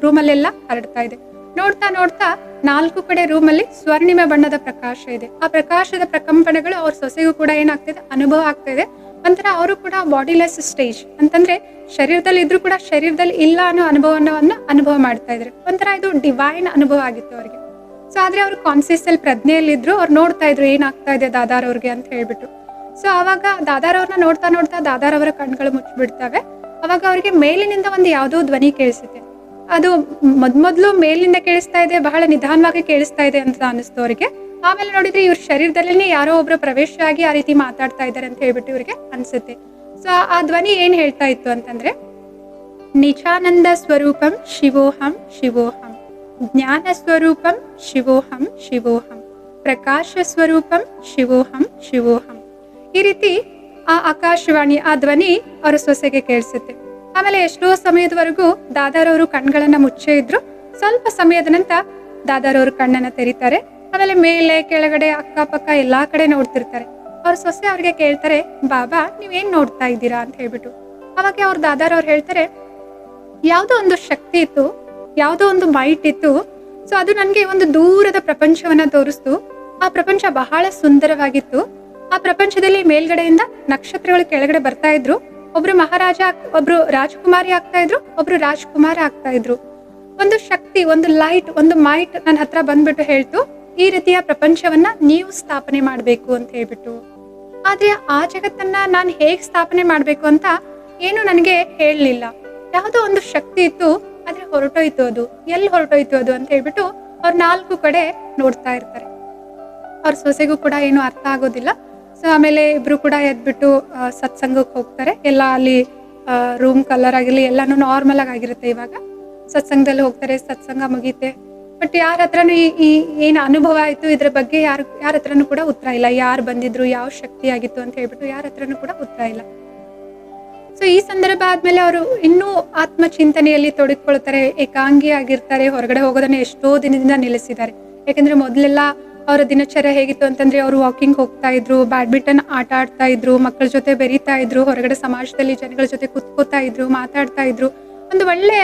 ರೂಮಲ್ಲೆಲ್ಲ ಹರಡ್ತಾ ಇದೆ. ನೋಡ್ತಾ ನೋಡ್ತಾ 4 ಕಡೆ ರೂಮಲ್ಲಿ ಸ್ವರ್ಣಿಮೆ ಬಣ್ಣದ ಪ್ರಕಾಶ ಇದೆ. ಆ ಪ್ರಕಾಶದ ಪ್ರಕಂಪನೆಗಳು ಅವ್ರ ಸೊಸೆಗೂ ಕೂಡ ಏನಾಗ್ತಿದೆ, ಅನುಭವ ಆಗ್ತಾ ಇದೆ. ಒಂಥರ ಅವರು ಕೂಡ ಬಾಡಿಲೆಸ್ ಸ್ಟೇಜ್ ಅಂತಂದ್ರೆ ಶರೀರದಲ್ಲಿ ಇದ್ರು ಕೂಡ ಶರೀರದಲ್ಲಿ ಇಲ್ಲ ಅನ್ನೋ ಅನುಭವವನ್ನ ಅನುಭವ ಮಾಡ್ತಾ ಇದ್ರು. ಒಂಥರ ಇದು ಡಿವೈನ್ ಅನುಭವ ಆಗಿತ್ತು ಅವ್ರಿಗೆ. ಸೊ ಆದ್ರೆ ಅವ್ರು ಕಾನ್ಸಿಯಸ್ ಅಲ್ಲಿ ಪ್ರಜ್ಞೆಯಲ್ಲಿದ್ರು. ಅವ್ರು ನೋಡ್ತಾ ಇದ್ರು ಏನಾಗ್ತಾ ಇದೆ ದಾದಾರವ್ರಿಗೆ ಅಂತ ಹೇಳ್ಬಿಟ್ಟು. ಸೊ ಅವಾಗ ದಾದಾರವ್ರನ್ನ ನೋಡ್ತಾ ನೋಡ್ತಾ ದಾದಾರವರ ಕಣ್ಗಳು ಮುಚ್ಚಿಬಿಡ್ತವೆ. ಅವಾಗ ಅವ್ರಿಗೆ ಮೇಲಿನಿಂದ ಒಂದು ಯಾವುದೋ ಧ್ವನಿ ಕೇಳಿಸುತ್ತೆ. ಅದು ಮೊದ್ಲು ಮೇಲಿಂದ ಕೇಳಿಸ್ತಾ ಇದೆ, ಬಹಳ ನಿಧಾನವಾಗಿ ಕೇಳಿಸ್ತಾ ಇದೆ ಅಂತ ಅನಿಸ್ತು ಅವ್ರಿಗೆ. ಆಮೇಲೆ ನೋಡಿದ್ರೆ ಇವ್ರ ಶರೀರದಲ್ಲಿನೇ ಯಾರೋ ಒಬ್ರು ಪ್ರವೇಶ ಆಗಿ ಆ ರೀತಿ ಮಾತಾಡ್ತಾ ಇದ್ದಾರೆ ಅಂತ ಹೇಳ್ಬಿಟ್ಟು ಇವ್ರಿಗೆ ಅನ್ಸುತ್ತೆ. ಸೊ ಆ ಧ್ವನಿ ಏನ್ ಹೇಳ್ತಾ ಇತ್ತು ಅಂತಂದ್ರೆ, ನಿಜಾನಂದ ಸ್ವರೂಪಂ ಶಿವೋಹಂ ಶಿವೋಹಂ, ಜ್ಞಾನ ಸ್ವರೂಪಂ ಶಿವೋಹಂ ಶಿವೋಹಂ, ಪ್ರಕಾಶ ಸ್ವರೂಪಂ ಶಿವೋಹಂ ಶಿವೋಹಂ. ಈ ರೀತಿ ಆ ಆಕಾಶವಾಣಿ ಆ ಧ್ವನಿ ಅವರ ಸೊಸೆಗೆ ಕೇಳಿಸುತ್ತೆ. ಆಮೇಲೆ ಎಷ್ಟೋ ಸಮಯದವರೆಗೂ ದಾದಾರವರು ಕಣ್ಗಳನ್ನ ಮುಚ್ಚೇ ಇದ್ರು. ಸ್ವಲ್ಪ ಸಮಯದ ನಂತರ ದಾದಾರವರು ಕಣ್ಣನ್ನ ತೆರೀತಾರೆ. ಆಮೇಲೆ ಮೇಲೆ ಕೆಳಗಡೆ ಅಕ್ಕಪಕ್ಕ ಎಲ್ಲಾ ಕಡೆ ನೋಡ್ತಿರ್ತಾರೆ. ಅವ್ರ ಸೊಸೆ ಅವ್ರಿಗೆ ಕೇಳ್ತಾರೆ, ಬಾಬಾ ನೀವೇನ್ ನೋಡ್ತಾ ಇದ್ದೀರಾ ಅಂತ ಹೇಳ್ಬಿಟ್ಟು. ಅವಾಗ ಅವ್ರ ದಾದಾರವ್ರು ಹೇಳ್ತಾರೆ, ಯಾವುದೋ ಒಂದು ಶಕ್ತಿ ಇತ್ತು, ಯಾವುದೋ ಒಂದು ಮೈಟ್ ಇತ್ತು. ಸೊ ಅದು ನನ್ಗೆ ಒಂದು ದೂರದ ಪ್ರಪಂಚವನ್ನ ತೋರಿಸ್ತು. ಆ ಪ್ರಪಂಚ ಬಹಳ ಸುಂದರವಾಗಿತ್ತು. ಆ ಪ್ರಪಂಚದಲ್ಲಿ ಮೇಲ್ಗಡೆಯಿಂದ ನಕ್ಷತ್ರಗಳು ಕೆಳಗಡೆ ಬರ್ತಾ ಇದ್ರು. ಒಬ್ರು ಮಹಾರಾಜ, ಒಬ್ರು ರಾಜಕುಮಾರಿ ಆಗ್ತಾ ಇದ್ರು, ಒಬ್ರು ರಾಜಕುಮಾರ ಆಗ್ತಾ ಇದ್ರು. ಒಂದು ಶಕ್ತಿ, ಒಂದು ಲೈಟ್, ಒಂದು ಮೈಟ್ ನನ್ನ ಹತ್ರ ಬಂದ್ಬಿಟ್ಟು ಹೇಳ್ತು, ಈ ರೀತಿಯ ಪ್ರಪಂಚವನ್ನ ನೀವು ಸ್ಥಾಪನೆ ಮಾಡ್ಬೇಕು ಅಂತ ಹೇಳ್ಬಿಟ್ಟು. ಆದ್ರೆ ಆ ಜಗತ್ತನ್ನ ನಾನು ಹೇಗ್ ಸ್ಥಾಪನೆ ಮಾಡ್ಬೇಕು ಅಂತ ಏನು ನನಗೆ ಹೇಳಲಿಲ್ಲ. ಯಾವುದೋ ಒಂದು ಶಕ್ತಿ ಇತ್ತು, ಆದ್ರೆ ಹೊರಟೋಯ್ತು. ಅದು ಎಲ್ಲಿ ಹೊರಟೋಯ್ತು ಅದು ಅಂತ ಹೇಳ್ಬಿಟ್ಟು ಅವ್ರ 4 ಕಡೆ ನೋಡ್ತಾ ಇರ್ತಾರೆ. ಅವ್ರ ಸೊಸೆಗೂ ಕೂಡ ಏನು ಅರ್ಥ ಆಗೋದಿಲ್ಲ. ಸೊ ಆಮೇಲೆ ಇಬ್ರು ಕೂಡ ಎದ್ಬಿಟ್ಟು ಸತ್ಸಂಗಕ್ಕೆ ಹೋಗ್ತಾರೆ. ಎಲ್ಲ ಅಲ್ಲಿ ರೂಮ್ ಕಲರ್ ಆಗಿರ್ಲಿ ಎಲ್ಲಾನು ನಾರ್ಮಲ್ ಆಗಿರುತ್ತೆ. ಇವಾಗ ಸತ್ಸಂಗದಲ್ಲಿ ಹೋಗ್ತಾರೆ, ಸತ್ಸಂಗ ಮುಗೀತೆ. ಬಟ್ ಯಾರ ಹತ್ರನು ಈ ಏನು ಅನುಭವ ಆಯ್ತು ಇದ್ರ ಬಗ್ಗೆ ಯಾರ ಹತ್ರನು ಕೂಡ ಉತ್ತರ ಇಲ್ಲ. ಯಾರು ಬಂದಿದ್ರು, ಯಾವ ಶಕ್ತಿ ಆಗಿತ್ತು ಅಂತ ಹೇಳ್ಬಿಟ್ಟು ಯಾರ ಹತ್ರನು ಕೂಡ ಉತ್ತರ ಇಲ್ಲ. ಸೊ ಈ ಸಂದರ್ಭ ಆದ್ಮೇಲೆ ಅವರು ಇನ್ನೂ ಆತ್ಮಚಿಂತನೆಯಲ್ಲಿ ತೊಡಗಿಕೊಳ್ತಾರೆ, ಏಕಾಂಗಿ ಆಗಿರ್ತಾರೆ. ಹೊರಗಡೆ ಹೋಗೋದನ್ನ ಎಷ್ಟೋ ದಿನದಿಂದ ನಿಲ್ಲಿಸಿದ್ದಾರೆ. ಯಾಕಂದ್ರೆ ಮೊದಲೆಲ್ಲ ಅವರ ದಿನಚರ್ಯ ಹೇಗಿತ್ತು ಅಂತಂದ್ರೆ, ಅವರು ವಾಕಿಂಗ್ ಹೋಗ್ತಾ ಇದ್ರು, ಬ್ಯಾಡ್ಮಿಂಟನ್ ಆಟ ಆಡ್ತಾ ಇದ್ರು, ಮಕ್ಕಳ ಜೊತೆ ಬೆರೀತಾ ಇದ್ರು, ಹೊರಗಡೆ ಸಮಾಜದಲ್ಲಿ ಜನಗಳ ಜೊತೆ ಕುತ್ಕೋತಾ ಇದ್ರು, ಮಾತಾಡ್ತಾ ಇದ್ರು. ಒಂದು ಒಳ್ಳೆ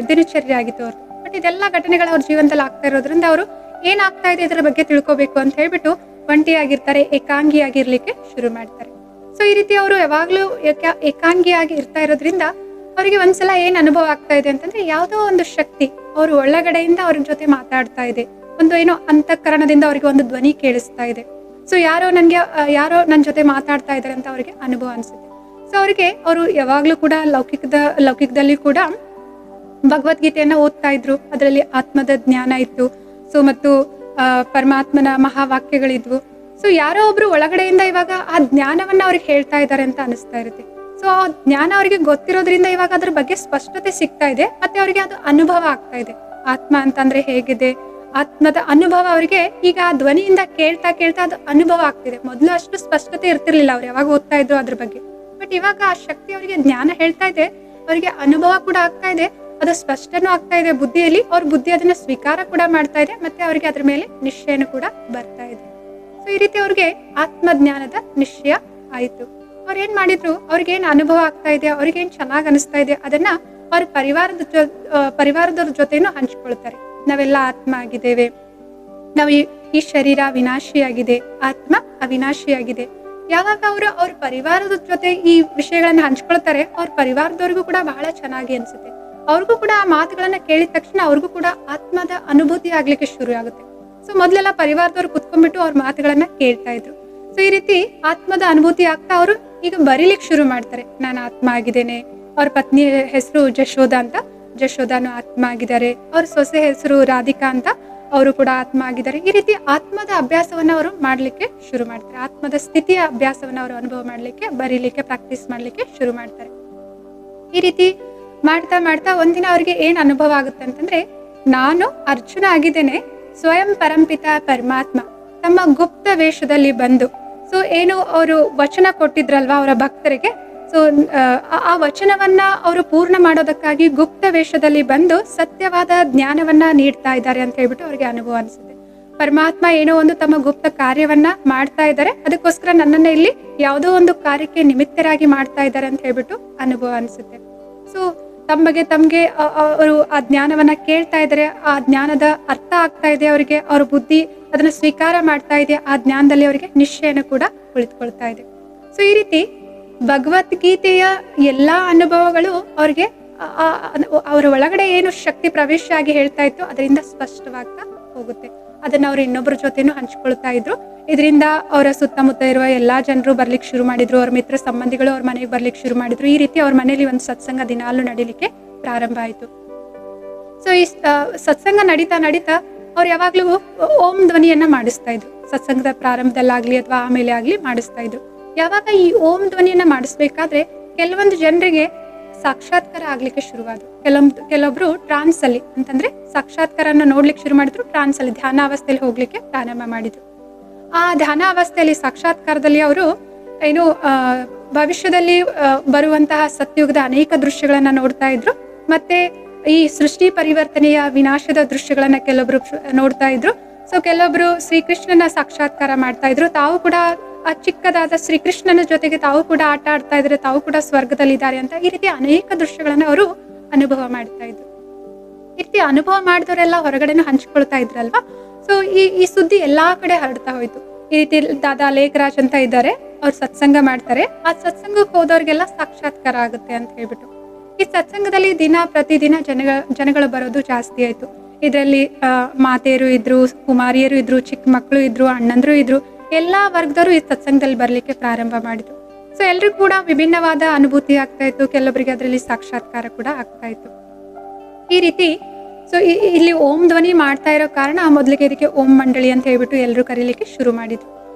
ದಿನಚರ್ಯ ಆಗಿತ್ತು ಅವ್ರದ್ದು. ಬಟ್ ಇದೆಲ್ಲ ಘಟನೆಗಳು ಅವ್ರ ಜೀವನದಲ್ಲಿ ಆಗ್ತಾ ಇರೋದ್ರಿಂದ ಅವರು ಏನಾಗ್ತಾ ಇದೆ ಇದರ ಬಗ್ಗೆ ತಿಳ್ಕೊಬೇಕು ಅಂತ ಹೇಳ್ಬಿಟ್ಟು ಒಂಟಿಯಾಗಿರ್ತಾರೆ, ಏಕಾಂಗಿಯಾಗಿರ್ಲಿಕ್ಕೆ ಶುರು ಮಾಡ್ತಾರೆ. ಸೊ ಈ ರೀತಿ ಅವರು ಯಾವಾಗ್ಲೂ ಏಕಾಂಗಿಯಾಗಿ ಇರ್ತಾ ಇರೋದ್ರಿಂದ ಅವರಿಗೆ ಒಂದ್ಸಲ ಏನ್ ಅನುಭವ ಆಗ್ತಾ ಇದೆ ಅಂತಂದ್ರೆ, ಯಾವುದೋ ಒಂದು ಶಕ್ತಿ ಅವ್ರ ಒಳಗಡೆಯಿಂದ ಅವ್ರ ಜೊತೆ ಮಾತಾಡ್ತಾ ಇದೆ. ಒಂದು ಏನೋ ಅಂತಃಕರಣದಿಂದ ಅವ್ರಿಗೆ ಒಂದು ಧ್ವನಿ ಕೇಳಿಸ್ತಾ ಇದೆ. ಸೊ ಯಾರೋ ನನ್ನ ಜೊತೆ ಮಾತಾಡ್ತಾ ಇದಾರೆ ಅಂತ ಅವ್ರಿಗೆ ಅನುಭವ ಅನ್ಸುತ್ತೆ. ಸೊ ಅವರು ಯಾವಾಗ್ಲೂ ಕೂಡ ಲೌಕಿಕದಲ್ಲಿ ಕೂಡ ಭಗವದ್ಗೀತೆಯನ್ನ ಓದ್ತಾ ಇದ್ರು. ಅದರಲ್ಲಿ ಆತ್ಮದ ಜ್ಞಾನ ಇತ್ತು. ಸೊ ಮತ್ತು ಪರಮಾತ್ಮನ ಮಹಾವಾಕ್ಯಗಳಿದ್ವು. ಸೊ ಯಾರೋ ಒಬ್ರು ಒಳಗಡೆಯಿಂದ ಇವಾಗ ಆ ಜ್ಞಾನವನ್ನ ಅವ್ರಿಗೆ ಹೇಳ್ತಾ ಇದ್ದಾರೆ ಅಂತ ಅನಿಸ್ತಾ ಇರುತ್ತೆ. ಸೊ ಆ ಜ್ಞಾನ ಅವರಿಗೆ ಗೊತ್ತಿರೋದ್ರಿಂದ ಇವಾಗ ಅದ್ರ ಬಗ್ಗೆ ಸ್ಪಷ್ಟತೆ ಸಿಗ್ತಾ ಇದೆ. ಮತ್ತೆ ಅವರಿಗೆ ಅದು ಅನುಭವ ಆಗ್ತಾ ಇದೆ. ಆತ್ಮ ಅಂತಂದ್ರೆ ಹೇಗಿದೆ, ಆತ್ಮದ ಅನುಭವ ಅವರಿಗೆ ಈಗ ಆ ಧ್ವನಿಯಿಂದ ಕೇಳ್ತಾ ಅದು ಅನುಭವ ಆಗ್ತಿದೆ. ಮೊದಲು ಅಷ್ಟು ಸ್ಪಷ್ಟತೆ ಇರ್ತಿರ್ಲಿಲ್ಲ, ಅವ್ರು ಯಾವಾಗ ಓದ್ತಾ ಇದ್ರು ಅದ್ರ ಬಗ್ಗೆ. ಬಟ್ ಇವಾಗ ಆ ಶಕ್ತಿ ಅವರಿಗೆ ಜ್ಞಾನ ಹೇಳ್ತಾ ಇದೆ, ಅವರಿಗೆ ಅನುಭವ ಕೂಡ ಆಗ್ತಾ ಇದೆ, ಅದು ಸ್ಪಷ್ಟನೂ ಆಗ್ತಾ ಇದೆ ಬುದ್ಧಿಯಲ್ಲಿ. ಅವ್ರ ಬುದ್ಧಿ ಅದನ್ನ ಸ್ವೀಕಾರ ಕೂಡ ಮಾಡ್ತಾ ಇದೆ, ಮತ್ತೆ ಅವರಿಗೆ ಅದ್ರ ಮೇಲೆ ನಿಶ್ಚಯನೂ ಕೂಡ ಬರ್ತಾ ಇದೆ. ಸೊ ಈ ರೀತಿ ಅವ್ರಿಗೆ ಆತ್ಮಜ್ಞಾನದ ನಿಶ್ಚಯ ಆಯ್ತು. ಅವ್ರು ಏನ್ ಮಾಡಿದ್ರು, ಅವ್ರಿಗೇನ್ ಅನುಭವ ಆಗ್ತಾ ಇದೆ, ಅವ್ರಿಗೇನ್ ಚೆನ್ನಾಗ್ ಅನಿಸ್ತಾ ಇದೆ, ಅದನ್ನ ಅವ್ರ ಪರಿವಾರದವ್ರ ಜೊತೆನೂ ಹಂಚ್ಕೊಳ್ತಾರೆ. ನಾವೆಲ್ಲ ಆತ್ಮ ಆಗಿದ್ದೇವೆ, ನಾವು ಈ ಶರೀರ ವಿನಾಶಿಯಾಗಿದೆ, ಆತ್ಮ ಅವಿನಾಶಿಯಾಗಿದೆ. ಯಾವಾಗ ಅವ್ರ ಪರಿವಾರದ ಜೊತೆ ಈ ವಿಷಯಗಳನ್ನ ಹಂಚ್ಕೊಳ್ತಾರೆ, ಅವ್ರ ಪರಿವಾರದವ್ರಿಗೂ ಕೂಡ ಬಹಳ ಚೆನ್ನಾಗಿ ಅನ್ಸುತ್ತೆ. ಅವ್ರಿಗೂ ಕೂಡ ಆ ಮಾತುಗಳನ್ನ ಕೇಳಿದ ತಕ್ಷಣ ಅವ್ರಿಗೂ ಕೂಡ ಆತ್ಮದ ಅನುಭೂತಿ ಆಗ್ಲಿಕ್ಕೆ ಶುರು ಆಗುತ್ತೆ. ಸೊ ಮೊದ್ಲೆಲ್ಲ ಪರಿವಾರದವ್ರು ಕುತ್ಕೊಂಡ್ಬಿಟ್ಟು ಅವ್ರ ಮಾತುಗಳನ್ನ ಕೇಳ್ತಾ ಇದ್ರು. ಸೊ ಈ ರೀತಿ ಆತ್ಮದ ಅನುಭೂತಿ ಆಗ್ತಾ ಅವರು ಈಗ ಬರೀಲಿಕ್ಕೆ ಶುರು ಮಾಡ್ತಾರೆ, ನಾನು ಆತ್ಮ ಆಗಿದ್ದೇನೆ. ಅವ್ರ ಪತ್ನಿ ಹೆಸರು ಜಶೋಧ ಅಂತ, ಜಶೋಧಾನು ಆತ್ಮ ಆಗಿದ್ದಾರೆ. ಅವ್ರ ಸೊಸೆ ಹೆಸರು ರಾಧಿಕಾ ಅಂತ, ಅವರು ಕೂಡ ಆತ್ಮ ಆಗಿದ್ದಾರೆ. ಈ ರೀತಿ ಆತ್ಮದ ಅಭ್ಯಾಸವನ್ನ ಅವರು ಮಾಡ್ಲಿಕ್ಕೆ ಶುರು ಮಾಡ್ತಾರೆ. ಆತ್ಮದ ಸ್ಥಿತಿಯ ಅಭ್ಯಾಸವನ್ನ ಅವರು ಅನುಭವ ಮಾಡ್ಲಿಕ್ಕೆ, ಬರೀಲಿಕ್ಕೆ, ಪ್ರಾಕ್ಟೀಸ್ ಮಾಡ್ಲಿಕ್ಕೆ ಶುರು ಮಾಡ್ತಾರೆ. ಈ ರೀತಿ ಮಾಡ್ತಾ ಮಾಡ್ತಾ ಒಂದಿನ ಅವ್ರಿಗೆ ಏನ್ ಅನುಭವ ಆಗುತ್ತೆ ಅಂತಂದ್ರೆ, ನಾನು ಅರ್ಜುನ ಆಗಿದ್ದೇನೆ, ಸ್ವಯಂ ಪರಂಪಿತ ಪರಮಾತ್ಮ ತಮ್ಮ ಗುಪ್ತ ವೇಷದಲ್ಲಿ ಬಂದು, ಸೊ ಏನು ಅವರು ವಚನ ಕೊಟ್ಟಿದ್ರಲ್ವಾ ಅವರ ಭಕ್ತರಿಗೆ, ಸೊ ಆ ವಚನವನ್ನ ಅವರು ಪೂರ್ಣ ಮಾಡೋದಕ್ಕಾಗಿ ಗುಪ್ತ ವೇಷದಲ್ಲಿ ಬಂದು ಸತ್ಯವಾದ ಜ್ಞಾನವನ್ನ ನೀಡ್ತಾ ಇದ್ದಾರೆ ಅಂತ ಹೇಳ್ಬಿಟ್ಟು ಅವ್ರಿಗೆ ಅನುಭವ ಅನಿಸುತ್ತೆ. ಪರಮಾತ್ಮ ಏನೋ ಒಂದು ತಮ್ಮ ಗುಪ್ತ ಕಾರ್ಯವನ್ನ ಮಾಡ್ತಾ ಇದ್ದಾರೆ, ಅದಕ್ಕೋಸ್ಕರ ನನ್ನನ್ನ ಇಲ್ಲಿ ಯಾವುದೋ ಒಂದು ಕಾರ್ಯಕ್ಕೆ ನಿಮಿತ್ತರಾಗಿ ಮಾಡ್ತಾ ಇದ್ದಾರೆ ಅಂತ ಹೇಳ್ಬಿಟ್ಟು ಅನುಭವ ಅನಿಸುತ್ತೆ. ಸೊ ತಮ್ಗೆ ಅವರು ಆ ಜ್ಞಾನವನ್ನ ಕೇಳ್ತಾ ಇದ್ದಾರೆ, ಆ ಜ್ಞಾನದ ಅರ್ಥ ಆಗ್ತಾ ಇದೆ ಅವರಿಗೆ, ಅವ್ರ ಬುದ್ಧಿ ಅದನ್ನ ಸ್ವೀಕಾರ ಮಾಡ್ತಾ ಇದೆ, ಆ ಜ್ಞಾನದಲ್ಲಿ ಅವರಿಗೆ ನಿಶ್ಚಯನ ಕೂಡ ಕುಳಿತುಕೊಳ್ತಾ ಇದೆ. ಸೊ ಈ ರೀತಿ ಭಗವದ್ಗೀತೆಯ ಎಲ್ಲಾ ಅನುಭವಗಳು ಅವ್ರಿಗೆ ಅವರ ಒಳಗಡೆ ಏನು ಶಕ್ತಿ ಪ್ರವೇಶ ಆಗಿ ಹೇಳ್ತಾ ಇತ್ತು ಅದರಿಂದ ಸ್ಪಷ್ಟವಾಗ್ತಾ ಹೋಗುತ್ತೆ. ಅದನ್ನ ಅವ್ರು ಇನ್ನೊಬ್ಬರ ಜೊತೆನೂ ಹಂಚ್ಕೊಳ್ತಾ ಇದ್ರು. ಇದರಿಂದ ಅವರ ಸುತ್ತಮುತ್ತ ಇರುವ ಎಲ್ಲಾ ಜನರು ಬರ್ಲಿಕ್ಕೆ ಶುರು ಮಾಡಿದ್ರು, ಅವ್ರ ಮಿತ್ರ ಸಂಬಂಧಿಗಳು ಅವ್ರ ಮನೆಗೆ ಬರ್ಲಿಕ್ಕೆ ಶುರು ಮಾಡಿದ್ರು. ಈ ರೀತಿ ಅವ್ರ ಮನೇಲಿ ಒಂದು ಸತ್ಸಂಗ ದಿನಾಲು ನಡೀಲಿಕ್ಕೆ ಪ್ರಾರಂಭ ಆಯ್ತು. ಸೊ ಈ ಸತ್ಸಂಗ ನಡೀತಾ ನಡೀತಾ ಅವ್ರು ಯಾವಾಗ್ಲೂ ಓಂ ಧ್ವನಿಯನ್ನ ಮಾಡಿಸ್ತಾ ಇದ್ರು. ಸತ್ಸಂಗದ ಪ್ರಾರಂಭದಲ್ಲಾಗ್ಲಿ ಅಥವಾ ಆಮೇಲೆ ಆಗ್ಲಿ ಮಾಡಿಸ್ತಾ ಇದ್ರು. ಯಾವಾಗ ಈ ಓಂ ಧ್ವನಿಯನ್ನ ಮಾಡಿಸ್ಬೇಕಾದ್ರೆ ಕೆಲವೊಂದು ಜನರಿಗೆ ಸಾಕ್ಷಾತ್ಕಾರ ಆಗ್ಲಿಕ್ಕೆ ಶುರುವಾದ್ರು. ಕೆಲವೊಬ್ರು ಟ್ರಾನ್ಸ್ ಅಲ್ಲಿ, ಅಂತಂದ್ರೆ ಸಾಕ್ಷಾತ್ಕಾರನ ನೋಡ್ಲಿಕ್ಕೆ ಶುರು ಮಾಡಿದ್ರು, ಟ್ರಾನ್ಸ್ ಅಲ್ಲಿ ಧ್ಯಾನಾವಸ್ಥೆಯಲ್ಲಿ ಹೋಗ್ಲಿಕ್ಕೆ ಪ್ರಾರಂಭ ಮಾಡಿದ್ರು. ಆ ಧ್ಯಾನಾವಸ್ಥೆಯಲ್ಲಿ ಸಾಕ್ಷಾತ್ಕಾರದಲ್ಲಿ ಅವರು ಏನು ಭವಿಷ್ಯದಲ್ಲಿ ಬರುವಂತಹ ಸತ್ಯುಗದ ಅನೇಕ ದೃಶ್ಯಗಳನ್ನ ನೋಡ್ತಾ ಇದ್ರು. ಮತ್ತೆ ಈ ಸೃಷ್ಟಿ ಪರಿವರ್ತನೆಯ ವಿನಾಶದ ದೃಶ್ಯಗಳನ್ನ ಕೆಲವೊಬ್ರು ನೋಡ್ತಾ ಇದ್ರು. ಸೊ ಕೆಲವೊಬ್ರು ಶ್ರೀಕೃಷ್ಣನ ಸಾಕ್ಷಾತ್ಕಾರ ಮಾಡ್ತಾ ಇದ್ರು. ತಾವು ಕೂಡ ಆ ಚಿಕ್ಕದಾದ ಶ್ರೀಕೃಷ್ಣನ ಜೊತೆಗೆ ತಾವು ಕೂಡ ಆಟ ಆಡ್ತಾ ಇದ್ರೆ, ತಾವು ಕೂಡ ಸ್ವರ್ಗದಲ್ಲಿ ಇದ್ದಾರೆ ಅಂತ ಈ ರೀತಿ ಅನೇಕ ದೃಶ್ಯಗಳನ್ನ ಅವರು ಅನುಭವ ಮಾಡ್ತಾ ಇದ್ರು. ಈ ರೀತಿ ಅನುಭವ ಮಾಡಿದವರೆಲ್ಲ ಹೊರಗಡೆನೂ ಹಂಚ್ಕೊಳ್ತಾ ಇದ್ರಲ್ವಾ. ಸೊ ಈ ಸುದ್ದಿ ಎಲ್ಲಾ ಕಡೆ ಹರಡ್ತಾ ಹೋಯ್ತು. ಈ ರೀತಿ ದಾದಾ ಲೇಖರಾಜ್ ಅಂತ ಇದ್ದಾರೆ, ಅವ್ರು ಸತ್ಸಂಗ ಮಾಡ್ತಾರೆ. ಆ ಸತ್ಸಂಗಕ್ಕೆ ಹೋದವ್ರಿಗೆಲ್ಲ ಸಾಕ್ಷಾತ್ಕಾರ ಆಗುತ್ತೆ ಅಂತ ಹೇಳ್ಬಿಟ್ಟು ಈ ಸತ್ಸಂಗದಲ್ಲಿ ಪ್ರತಿದಿನ ಜನಗಳು ಬರೋದು ಜಾಸ್ತಿ ಆಯ್ತು. ಇದರಲ್ಲಿ ಮಾತೆಯರು ಇದ್ರು, ಕುಮಾರಿಯರು ಇದ್ರು, ಚಿಕ್ಕ ಮಕ್ಕಳು ಇದ್ರು, ಅಣ್ಣಂದ್ರು ಇದ್ರು, ಎಲ್ಲಾ ವರ್ಗದವರು ಈ ಸತ್ಸಂಗದಲ್ಲಿ ಬರ್ಲಿಕ್ಕೆ ಪ್ರಾರಂಭ ಮಾಡಿದ್ರು. ಸೊ ಎಲ್ರಿಗೂ ಕೂಡ ವಿಭಿನ್ನವಾದ ಅನುಭೂತಿ ಆಗ್ತಾ ಇತ್ತು. ಕೆಲವೊಬ್ಬರಿಗೆ ಅದರಲ್ಲಿ ಸಾಕ್ಷಾತ್ಕಾರ ಕೂಡ ಆಗ್ತಾ ಇತ್ತು. ಈ ರೀತಿ ಸೊ ಇಲ್ಲಿ ಓಂ ಧ್ವನಿ ಮಾಡ್ತಾ ಇರೋ ಕಾರಣ ಮೊದಲಿಗೆ ಇದಕ್ಕೆ ಓಂ ಮಂಡಳಿ ಅಂತ ಹೇಳ್ಬಿಟ್ಟು ಎಲ್ಲರೂ ಕರೀಲಿಕ್ಕೆ ಶುರು ಮಾಡಿದ್ರು.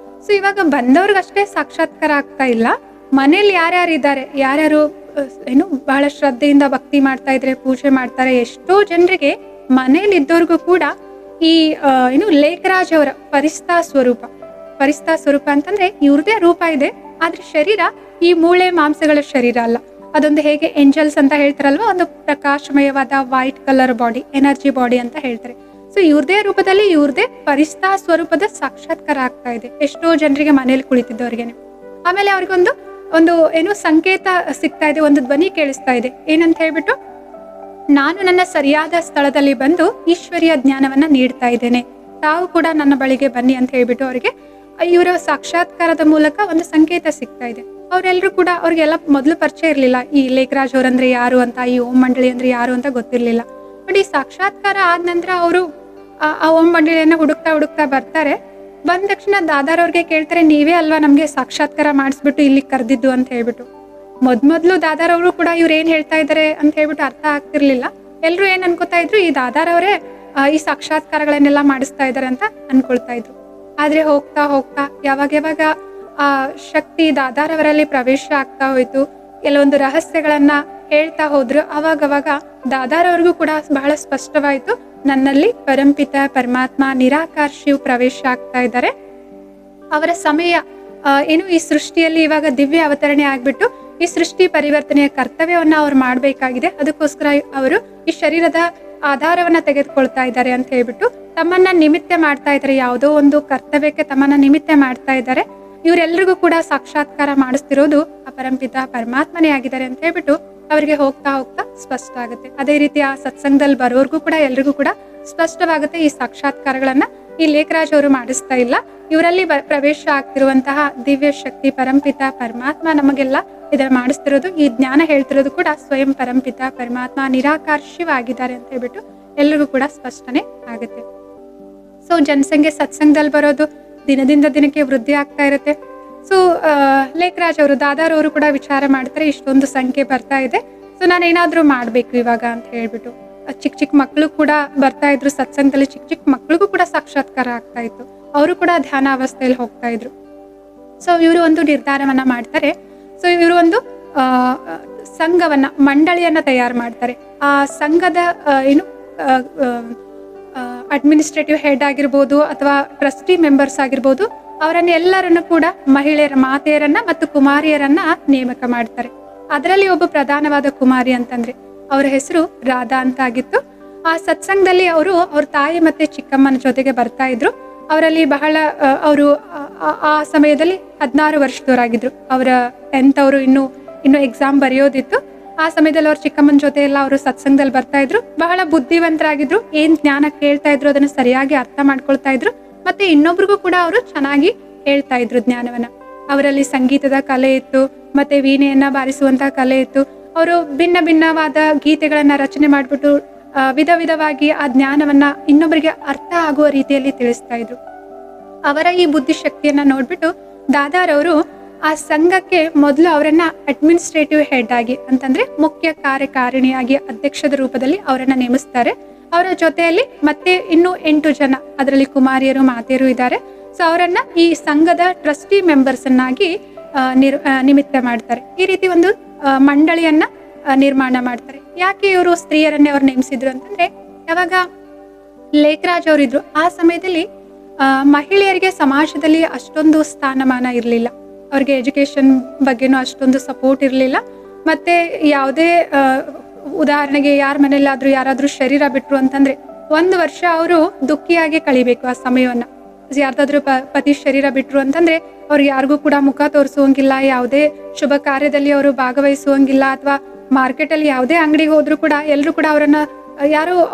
ಸೊ ಇವಾಗ ಬಂದವ್ರಿಗಷ್ಟೇ ಸಾಕ್ಷಾತ್ಕಾರ ಆಗ್ತಾ ಇಲ್ಲ, ಮನೇಲಿ ಯಾರ್ಯಾರು ಇದ್ದಾರೆ, ಯಾರ್ಯಾರು ಏನು ಬಹಳ ಶ್ರದ್ಧೆಯಿಂದ ಭಕ್ತಿ ಮಾಡ್ತಾ ಇದ್ರೆ, ಪೂಜೆ ಮಾಡ್ತಾರೆ, ಎಷ್ಟೋ ಜನರಿಗೆ ಮನೇಲಿ ಇದ್ದವ್ರಿಗೂ ಕೂಡ ಈ ಏನು ಲೇಖರಾಜ್ ಅವರ ಪರಿಸ್ಥಾ ಸ್ವರೂಪ ಅಂತಂದ್ರೆ ಇವ್ರದೇ ರೂಪ ಇದೆ, ಆದ್ರೆ ಶರೀರ ಈ ಮೂಳೆ ಮಾಂಸಗಳ ಶರೀರ ಅಲ್ಲ. ಅದೊಂದು ಹೇಗೆ ಏಂಜಲ್ಸ್ ಅಂತ ಹೇಳ್ತಾರಲ್ವಾ, ಒಂದು ಪ್ರಕಾಶಮಯವಾದ white colour body, energy body ಅಂತ ಹೇಳ್ತಾರೆ. ಸೊ ಇವ್ರದೇ ರೂಪದಲ್ಲಿ ಇವ್ರದೇ ಪರಿಸ್ಥಾ ಸ್ವರೂಪದ ಸಾಕ್ಷಾತ್ಕಾರ ಆಗ್ತಾ ಇದೆ ಎಷ್ಟೋ ಜನರಿಗೆ ಮನೇಲಿ ಕುಳಿತಿದ್ದವ್ರಿಗೇನೆ. ಆಮೇಲೆ ಅವ್ರಿಗೊಂದು ಏನೋ ಸಂಕೇತ ಸಿಗ್ತಾ ಇದೆ, ಒಂದು ಧ್ವನಿ ಕೇಳಿಸ್ತಾ ಇದೆ. ಏನಂತ ಹೇಳ್ಬಿಟ್ಟು, ನಾನು ನನ್ನ ಸರಿಯಾದ ಸ್ಥಳದಲ್ಲಿ ಬಂದು ಈಶ್ವರಿಯ ಜ್ಞಾನವನ್ನ ನೀಡ್ತಾ ಇದ್ದೇನೆ, ತಾವು ಕೂಡ ನನ್ನ ಬಳಿಗೆ ಬನ್ನಿ ಅಂತ ಹೇಳ್ಬಿಟ್ಟು ಅವರಿಗೆ ಇವರ ಸಾಕ್ಷಾತ್ಕಾರದ ಮೂಲಕ ಒಂದು ಸಂಕೇತ ಸಿಗ್ತಾ ಇದೆ. ಅವರೆಲ್ಲರೂ ಕೂಡ, ಅವ್ರಿಗೆಲ್ಲ ಮೊದಲು ಪರಿಚಯ ಇರಲಿಲ್ಲ ಈ ಲೇಖರಾಜ್ ಅವರಂದ್ರೆ ಯಾರು ಅಂತ, ಈ ಓಂ ಮಂಡಳಿ ಅಂದ್ರೆ ಯಾರು ಅಂತ ಗೊತ್ತಿರ್ಲಿಲ್ಲ. ಬಟ್ ಈ ಸಾಕ್ಷಾತ್ಕಾರ ಆದ ನಂತರ ಅವರು ಆ ಓಂ ಮಂಡಳಿಯನ್ನ ಹುಡುಕ್ತಾ ಬರ್ತಾರೆ. ಬಂದ ತಕ್ಷಣ ದಾದಾರವ್ರಿಗೆ ಕೇಳ್ತಾರೆ, ನೀವೇ ಅಲ್ವಾ ನಮ್ಗೆ ಸಾಕ್ಷಾತ್ಕಾರ ಮಾಡಿಸ್ಬಿಟ್ಟು ಇಲ್ಲಿ ಕರೆದಿದ್ದು ಅಂತ ಹೇಳ್ಬಿಟ್ಟು. ಮೊದ್ಲು ದಾದಾರವರು ಕೂಡ ಇವ್ರು ಏನ್ ಹೇಳ್ತಾ ಇದಾರೆ ಅಂತ ಹೇಳ್ಬಿಟ್ಟು ಅರ್ಥ ಆಗ್ತಿರ್ಲಿಲ್ಲ. ಎಲ್ರು ಏನ್ ಅನ್ಕೋತಾ ಇದ್ರು, ಈ ದಾದಾರವರೇ ಈ ಸಾಕ್ಷಾತ್ಕಾರಗಳನ್ನೆಲ್ಲ ಮಾಡಿಸ್ತಾ ಇದಾರೆ ಅಂತ ಅನ್ಕೊಳ್ತಾ ಇದ್ರು. ಆದ್ರೆ ಹೋಗ್ತಾ ಯಾವಾಗ ಆ ಶಕ್ತಿ ದಾದಾರವರಲ್ಲಿ ಪ್ರವೇಶ ಆಗ್ತಾ ಹೋಯ್ತು, ಕೆಲವೊಂದು ರಹಸ್ಯಗಳನ್ನ ಹೇಳ್ತಾ ಹೋದ್ರು. ಅವಾಗ ದಾದಾರವ್ರಿಗೂ ಕೂಡ ಬಹಳ ಸ್ಪಷ್ಟವಾಯ್ತು, ನನ್ನಲ್ಲಿ ಪರಂಪಿತ ಪರಮಾತ್ಮ ನಿರಾಕಾರ ಶಿವ್ ಪ್ರವೇಶ ಆಗ್ತಾ ಇದ್ದಾರೆ. ಅವರ ಸಮಯ ಏನು ಈ ಸೃಷ್ಟಿಯಲ್ಲಿ ಇವಾಗ ದಿವ್ಯ ಅವತರಣೆ ಆಗ್ಬಿಟ್ಟು ಈ ಸೃಷ್ಟಿ ಪರಿವರ್ತನೆಯ ಕರ್ತವ್ಯವನ್ನ ಅವ್ರು ಮಾಡ್ಬೇಕಾಗಿದೆ. ಅದಕ್ಕೋಸ್ಕರ ಅವರು ಈ ಶರೀರದ ಆಧಾರವನ್ನ ತೆಗೆದುಕೊಳ್ತಾ ಇದ್ದಾರೆ ಅಂತ ಹೇಳ್ಬಿಟ್ಟು ತಮ್ಮನ್ನ ನಿಮಿತ್ತ ಮಾಡ್ತಾ ಇದ್ದಾರೆ, ಯಾವುದೋ ಒಂದು ಕರ್ತವ್ಯಕ್ಕೆ ತಮ್ಮನ್ನ ನಿಮಿತ್ತ ಮಾಡ್ತಾ ಇದ್ದಾರೆ. ಇವರೆಲ್ಲರಿಗೂ ಕೂಡ ಸಾಕ್ಷಾತ್ಕಾರ ಮಾಡಿಸ್ತಿರೋದು ಅಪರಂಪಿತ ಪರಮಾತ್ಮನೇ ಆಗಿದ್ದಾರೆ ಅಂತ ಹೇಳ್ಬಿಟ್ಟು ಅವರಿಗೆ ಹೋಗ್ತಾ ಸ್ಪಷ್ಟ ಆಗುತ್ತೆ. ಅದೇ ರೀತಿ ಆ ಸತ್ಸಂಗದಲ್ಲಿ ಬರೋರ್ಗೂ ಕೂಡ ಎಲ್ರಿಗೂ ಕೂಡ ಸ್ಪಷ್ಟವಾಗುತ್ತೆ, ಈ ಸಾಕ್ಷಾತ್ಕಾರಗಳನ್ನ ಈ ಲೇಖರಾಜ್ ಅವರು ಮಾಡಿಸ್ತಾ ಇಲ್ಲ, ಇವರಲ್ಲಿ ಪ್ರವೇಶ ಆಗ್ತಿರುವಂತಹ ದಿವ್ಯ ಶಕ್ತಿ ಪರಂಪಿತ ಪರಮಾತ್ಮ ನಮಗೆಲ್ಲ ಇದನ್ನ ಮಾಡಿಸ್ತಿರೋದು, ಈ ಜ್ಞಾನ ಹೇಳ್ತಿರೋದು ಕೂಡ ಸ್ವಯಂ ಪರಂಪಿತ ಪರಮಾತ್ಮ ನಿರಾಕಾರ ಶಿವ ಆಗಿದ್ದಾರೆ ಅಂತ ಹೇಳ್ಬಿಟ್ಟು ಎಲ್ರಿಗೂ ಕೂಡ ಸ್ಪಷ್ಟನೆ ಆಗುತ್ತೆ. ಸೊ ಜನಸಂಖ್ಯೆ ಸತ್ಸಂಗದಲ್ಲಿ ಬರೋದು ದಿನದಿಂದ ದಿನಕ್ಕೆ ವೃದ್ಧಿ ಆಗ್ತಾ ಇರುತ್ತೆ. ಸೊ ಲೇಖರಾಜ್ ಅವರು ದಾದಾರವರು ಕೂಡ ವಿಚಾರ ಮಾಡ್ತಾರೆ, ಇಷ್ಟೊಂದು ಸಂಖ್ಯೆ ಬರ್ತಾ ಇದೆ, ಸೊ ನಾನು ಏನಾದ್ರೂ ಮಾಡ್ಬೇಕು ಇವಾಗ ಅಂತ ಹೇಳ್ಬಿಟ್ಟು. ಚಿಕ್ಕ ಚಿಕ್ಕ ಮಕ್ಕಳು ಕೂಡ ಬರ್ತಾ ಇದ್ರು ಸತ್ಸಂಗದಲ್ಲಿ, ಚಿಕ್ಕ ಚಿಕ್ಕ ಮಕ್ಳಿಗೂ ಕೂಡ ಸಾಕ್ಷಾತ್ಕಾರ ಆಗ್ತಾ ಇತ್ತು. ಅವರು ಕೂಡ ಧ್ಯಾನಾವಸ್ಥೆಯಲ್ಲಿ ಹೋಗ್ತಾ ಇದ್ರು. ಸೊ ಇವರು ಒಂದು ನಿರ್ಧಾರವನ್ನ ಮಾಡ್ತಾರೆ. ಸೊ ಇವರು ಒಂದು ಸಂಘವನ್ನ, ಮಂಡಳಿಯನ್ನ ತಯಾರು ಮಾಡ್ತಾರೆ. ಆ ಸಂಘದ ಏನು ಅಡ್ಮಿನಿಸ್ಟ್ರೇಟಿವ್ ಹೆಡ್ ಆಗಿರ್ಬೋದು ಅಥವಾ ಟ್ರಸ್ಟಿ ಮೆಂಬರ್ಸ್ ಆಗಿರ್ಬೋದು, ಅವರನ್ನ ಎಲ್ಲರನ್ನು ಕೂಡ ಮಹಿಳೆಯರ, ಮಾತೆಯರನ್ನ ಮತ್ತು ಕುಮಾರಿಯರನ್ನ ನೇಮಕ ಮಾಡ್ತಾರೆ. ಅದರಲ್ಲಿ ಒಬ್ಬ ಪ್ರಧಾನವಾದ ಕುಮಾರಿ ಅಂತಂದ್ರೆ ಅವರ ಹೆಸರು ರಾಧಾ ಅಂತ ಆಗಿತ್ತು. ಆ ಸತ್ಸಂಗದಲ್ಲಿ ಅವ್ರ ತಾಯಿ ಮತ್ತೆ ಚಿಕ್ಕಮ್ಮನ ಜೊತೆಗೆ ಬರ್ತಾ ಇದ್ರು. ಅವರಲ್ಲಿ ಬಹಳ ಅವರು ಆ ಸಮಯದಲ್ಲಿ 16 ವರ್ಷದವರಾಗಿದ್ರು. ಅವರ 10th ಅವರು ಇನ್ನು ಎಕ್ಸಾಮ್ ಬರೆಯೋದಿತ್ತು. ಆ ಸಮಯದಲ್ಲಿ ಅವ್ರ ಚಿಕ್ಕಮ್ಮನ ಜೊತೆ ಎಲ್ಲ ಅವರು ಸತ್ಸಂಗದಲ್ಲಿ ಬರ್ತಾ ಇದ್ರು. ಬಹಳ ಬುದ್ಧಿವಂತರಾಗಿದ್ರು. ಏನ್ ಜ್ಞಾನ ಕೇಳ್ತಾ ಇದ್ರು ಅದನ್ನು ಸರಿಯಾಗಿ ಅರ್ಥ ಮಾಡ್ಕೊಳ್ತಾ ಇದ್ರು. ಮತ್ತೆ ಇನ್ನೊಬ್ರಿಗೂ ಕೂಡ ಅವರು ಚೆನ್ನಾಗಿ ಹೇಳ್ತಾ ಇದ್ರು ಜ್ಞಾನವನ್ನ. ಅವರಲ್ಲಿ ಸಂಗೀತದ ಕಲೆ ಇತ್ತು, ಮತ್ತೆ ವೀಣೆಯನ್ನ ಬಾರಿಸುವಂತಹ ಕಲೆ ಇತ್ತು. ಅವರು ಭಿನ್ನ ಭಿನ್ನವಾದ ಗೀತೆಗಳನ್ನ ರಚನೆ ಮಾಡ್ಬಿಟ್ಟು ವಿಧ ವಿಧವಾಗಿ ಆ ಜ್ಞಾನವನ್ನ ಇನ್ನೊಬ್ಬರಿಗೆ ಅರ್ಥ ಆಗುವ ರೀತಿಯಲ್ಲಿ ತಿಳಿಸ್ತಾ ಇದ್ರು. ಅವರ ಈ ಬುದ್ಧಿಶಕ್ತಿಯನ್ನ ನೋಡ್ಬಿಟ್ಟು ದಾದಾರವರು ಆ ಸಂಘಕ್ಕೆ ಮೊದಲು ಅವರನ್ನ ಅಡ್ಮಿನಿಸ್ಟ್ರೇಟಿವ್ ಹೆಡ್ ಆಗಿ, ಅಂತಂದ್ರೆ ಮುಖ್ಯ ಕಾರ್ಯಕಾರಿಣಿಯಾಗಿ ಅಧ್ಯಕ್ಷದ ರೂಪದಲ್ಲಿ ಅವರನ್ನ ನೇಮಿಸ್ತಾರೆ. ಅವರ ಜೊತೆಯಲ್ಲಿ ಮತ್ತೆ ಇನ್ನೂ 8 ಜನ, ಅದರಲ್ಲಿ ಕುಮಾರಿಯರು, ಮಾತೆಯರು ಇದ್ದಾರೆ. ಸೊ ಅವರನ್ನ ಈ ಸಂಘದ ಟ್ರಸ್ಟಿ ಮೆಂಬರ್ಸ್ ಅನ್ನಾಗಿ ನಿಮಿತ್ತ ಮಾಡ್ತಾರೆ. ಈ ರೀತಿ ಒಂದು ಮಂಡಳಿಯನ್ನ ನಿರ್ಮಾಣ ಮಾಡ್ತಾರೆ. ಯಾಕೆ ಇವರು ಸ್ತ್ರೀಯರನ್ನೇ ಅವ್ರು ನೇಮಿಸಿದ್ರು ಅಂತಂದ್ರೆ, ಯಾವಾಗ ಲೇಖರಾಜ್ ಅವರಿದ್ರು ಆ ಸಮಯದಲ್ಲಿ ಮಹಿಳೆಯರಿಗೆ ಸಮಾಜದಲ್ಲಿ ಅಷ್ಟೊಂದು ಸ್ಥಾನಮಾನ ಇರಲಿಲ್ಲ. ಅವ್ರಿಗೆ ಎಜುಕೇಶನ್ ಬಗ್ಗೆನೂ ಅಷ್ಟೊಂದು ಸಪೋರ್ಟ್ ಇರಲಿಲ್ಲ. ಮತ್ತೆ ಯಾವುದೇ ಉದಾಹರಣೆಗೆ ಯಾರ ಮನೆಯಲ್ಲಾದ್ರೂ ಯಾರಾದ್ರೂ ಶರೀರ ಬಿಟ್ರು ಅಂತಂದ್ರೆ 1 ವರ್ಷ ಅವರು ದುಃಖಿಯಾಗಿ ಕಳಿಬೇಕು ಆ ಸಮಯವನ್ನ. ಯಾರ್ದಾದ್ರೂ ಪತಿ ಶರೀರ ಬಿಟ್ರು ಅಂತಂದ್ರೆ ಅವ್ರಿಗೆ ಯಾರಿಗೂ ಕೂಡ ಮುಖ ತೋರಿಸುವಂಗಿಲ್ಲ, ಯಾವುದೇ ಶುಭ ಕಾರ್ಯದಲ್ಲಿ ಅವರು ಭಾಗವಹಿಸುವಂಗಿಲ್ಲ, ಅಥವಾ ಮಾರ್ಕೆಟ್ ಅಲ್ಲಿ ಯಾವುದೇ ಅಂಗಡಿಗೆ ಹೋದ್ರು ಕೂಡ ಎಲ್ಲರೂ ಕೂಡ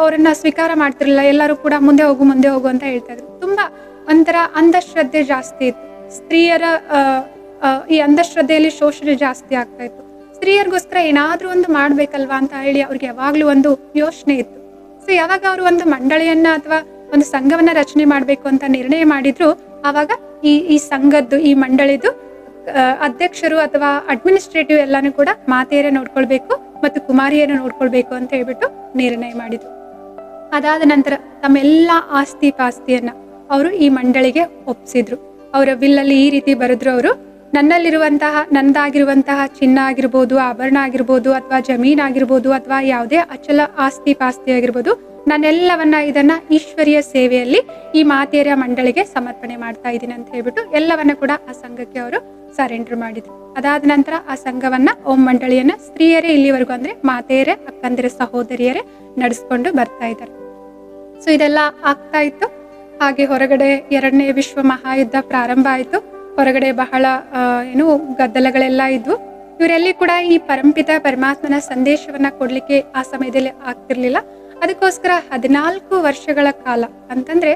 ಅವರನ್ನ ಸ್ವೀಕಾರ ಮಾಡ್ತಿರ್ಲಿಲ್ಲ. ಎಲ್ಲರೂ ಕೂಡ ಮುಂದೆ ಹೋಗು ಅಂತ ಹೇಳ್ತಾ ಇದ್ರು. ತುಂಬಾ ಒಂಥರ ಅಂಧಶ್ರದ್ಧೆ ಜಾಸ್ತಿ ಇತ್ತು. ಸ್ತ್ರೀಯರ ಈ ಅಂಧಶ್ರದ್ಧೆಯಲ್ಲಿ ಶೋಷಣೆ ಜಾಸ್ತಿ ಆಗ್ತಾ ಇತ್ತು. ಸ್ತ್ರೀಯರಿಗೋಸ್ಕರ ಏನಾದ್ರೂ ಒಂದು ಮಾಡ್ಬೇಕಲ್ವಾ ಅಂತ ಹೇಳಿ ಅವ್ರಿಗೆ ಯಾವಾಗ್ಲೂ ಒಂದು ಯೋಚನೆ ಇತ್ತು. ಸೊ ಯಾವಾಗ ಅವರು ಒಂದು ಮಂಡಳಿಯನ್ನ ಅಥವಾ ಒಂದು ಸಂಘವನ್ನ ರಚನೆ ಮಾಡ್ಬೇಕು ಅಂತ ನಿರ್ಣಯ ಮಾಡಿದ್ರು, ಆವಾಗ ಈ ಸಂಘದ್ದು, ಈ ಮಂಡಳಿದು ಅಧ್ಯಕ್ಷರು ಅಥವಾ ಅಡ್ಮಿನಿಸ್ಟ್ರೇಟಿವ್ ಎಲ್ಲಾನು ಕೂಡ ಮಾತೆಯರೇ ನೋಡ್ಕೊಳ್ಬೇಕು ಮತ್ತು ಕುಮಾರಿಯರೇ ನೋಡ್ಕೊಳ್ಬೇಕು ಅಂತ ಹೇಳ್ಬಿಟ್ಟು ನಿರ್ಣಯ ಮಾಡಿದ್ರು. ಅದಾದ ನಂತರ ತಮ್ಮೆಲ್ಲಾ ಆಸ್ತಿ ಪಾಸ್ತಿಯನ್ನ ಅವರು ಈ ಮಂಡಳಿಗೆ ಒಪ್ಪಿಸಿದ್ರು. ಅವರ ವಿಲ್ಲಲ್ಲಿ ಈ ರೀತಿ ಬರೆದ್ರು ಅವರು, ನಂದಾಗಿರುವಂತಹ ಚಿನ್ನ ಆಗಿರ್ಬೋದು, ಆಭರಣ ಆಗಿರ್ಬೋದು, ಅಥವಾ ಜಮೀನ್ ಆಗಿರ್ಬೋದು, ಅಥವಾ ಯಾವುದೇ ಅಚಲ ಆಸ್ತಿ ಪಾಸ್ತಿ ಆಗಿರ್ಬೋದು, ನಾನೆಲ್ಲವನ್ನ ಇದನ್ನ ಈಶ್ವರಿಯ ಸೇವೆಯಲ್ಲಿ ಈ ಮಾತೆಯರ ಮಂಡಳಿಗೆ ಸಮರ್ಪಣೆ ಮಾಡ್ತಾ ಇದ್ದೀನಿ ಅಂತ ಹೇಳ್ಬಿಟ್ಟು ಎಲ್ಲವನ್ನ ಕೂಡ ಆ ಸಂಘಕ್ಕೆ ಅವರು ಸರೆಂಡರ್ ಮಾಡಿದ್ರು. ಅದಾದ ನಂತರ ಆ ಸಂಘವನ್ನ, ಓಂ ಮಂಡಳಿಯನ್ನ ಸ್ತ್ರೀಯರೇ ಇಲ್ಲಿವರೆಗೂ, ಅಂದ್ರೆ ಮಾತೆಯರೇ, ಅಕ್ಕಂದಿರ, ಸಹೋದರಿಯರೇ ನಡೆಸ್ಕೊಂಡು ಬರ್ತಾ ಇದ್ದಾರೆ. ಸೊ ಇದೆಲ್ಲ ಆಗ್ತಾ ಇತ್ತು. ಹಾಗೆ ಹೊರಗಡೆ 2ನೇ ವಿಶ್ವ ಮಹಾಯುದ್ಧ ಪ್ರಾರಂಭ ಆಯಿತು. ಹೊರಗಡೆ ಬಹಳ ಗದ್ದಲಗಳೆಲ್ಲ ಇದ್ವು. ಇವರೆಲ್ಲಿ ಕೂಡ ಈ ಪರಂಪಿತ ಪರಮಾತ್ಮನ ಸಂದೇಶವನ್ನ ಕೊಡ್ಲಿಕ್ಕೆ ಆ ಸಮಯದಲ್ಲಿ ಆಗ್ತಿರ್ಲಿಲ್ಲ. ಅದಕ್ಕೋಸ್ಕರ 14 ವರ್ಷಗಳ ಕಾಲ, ಅಂತಂದ್ರೆ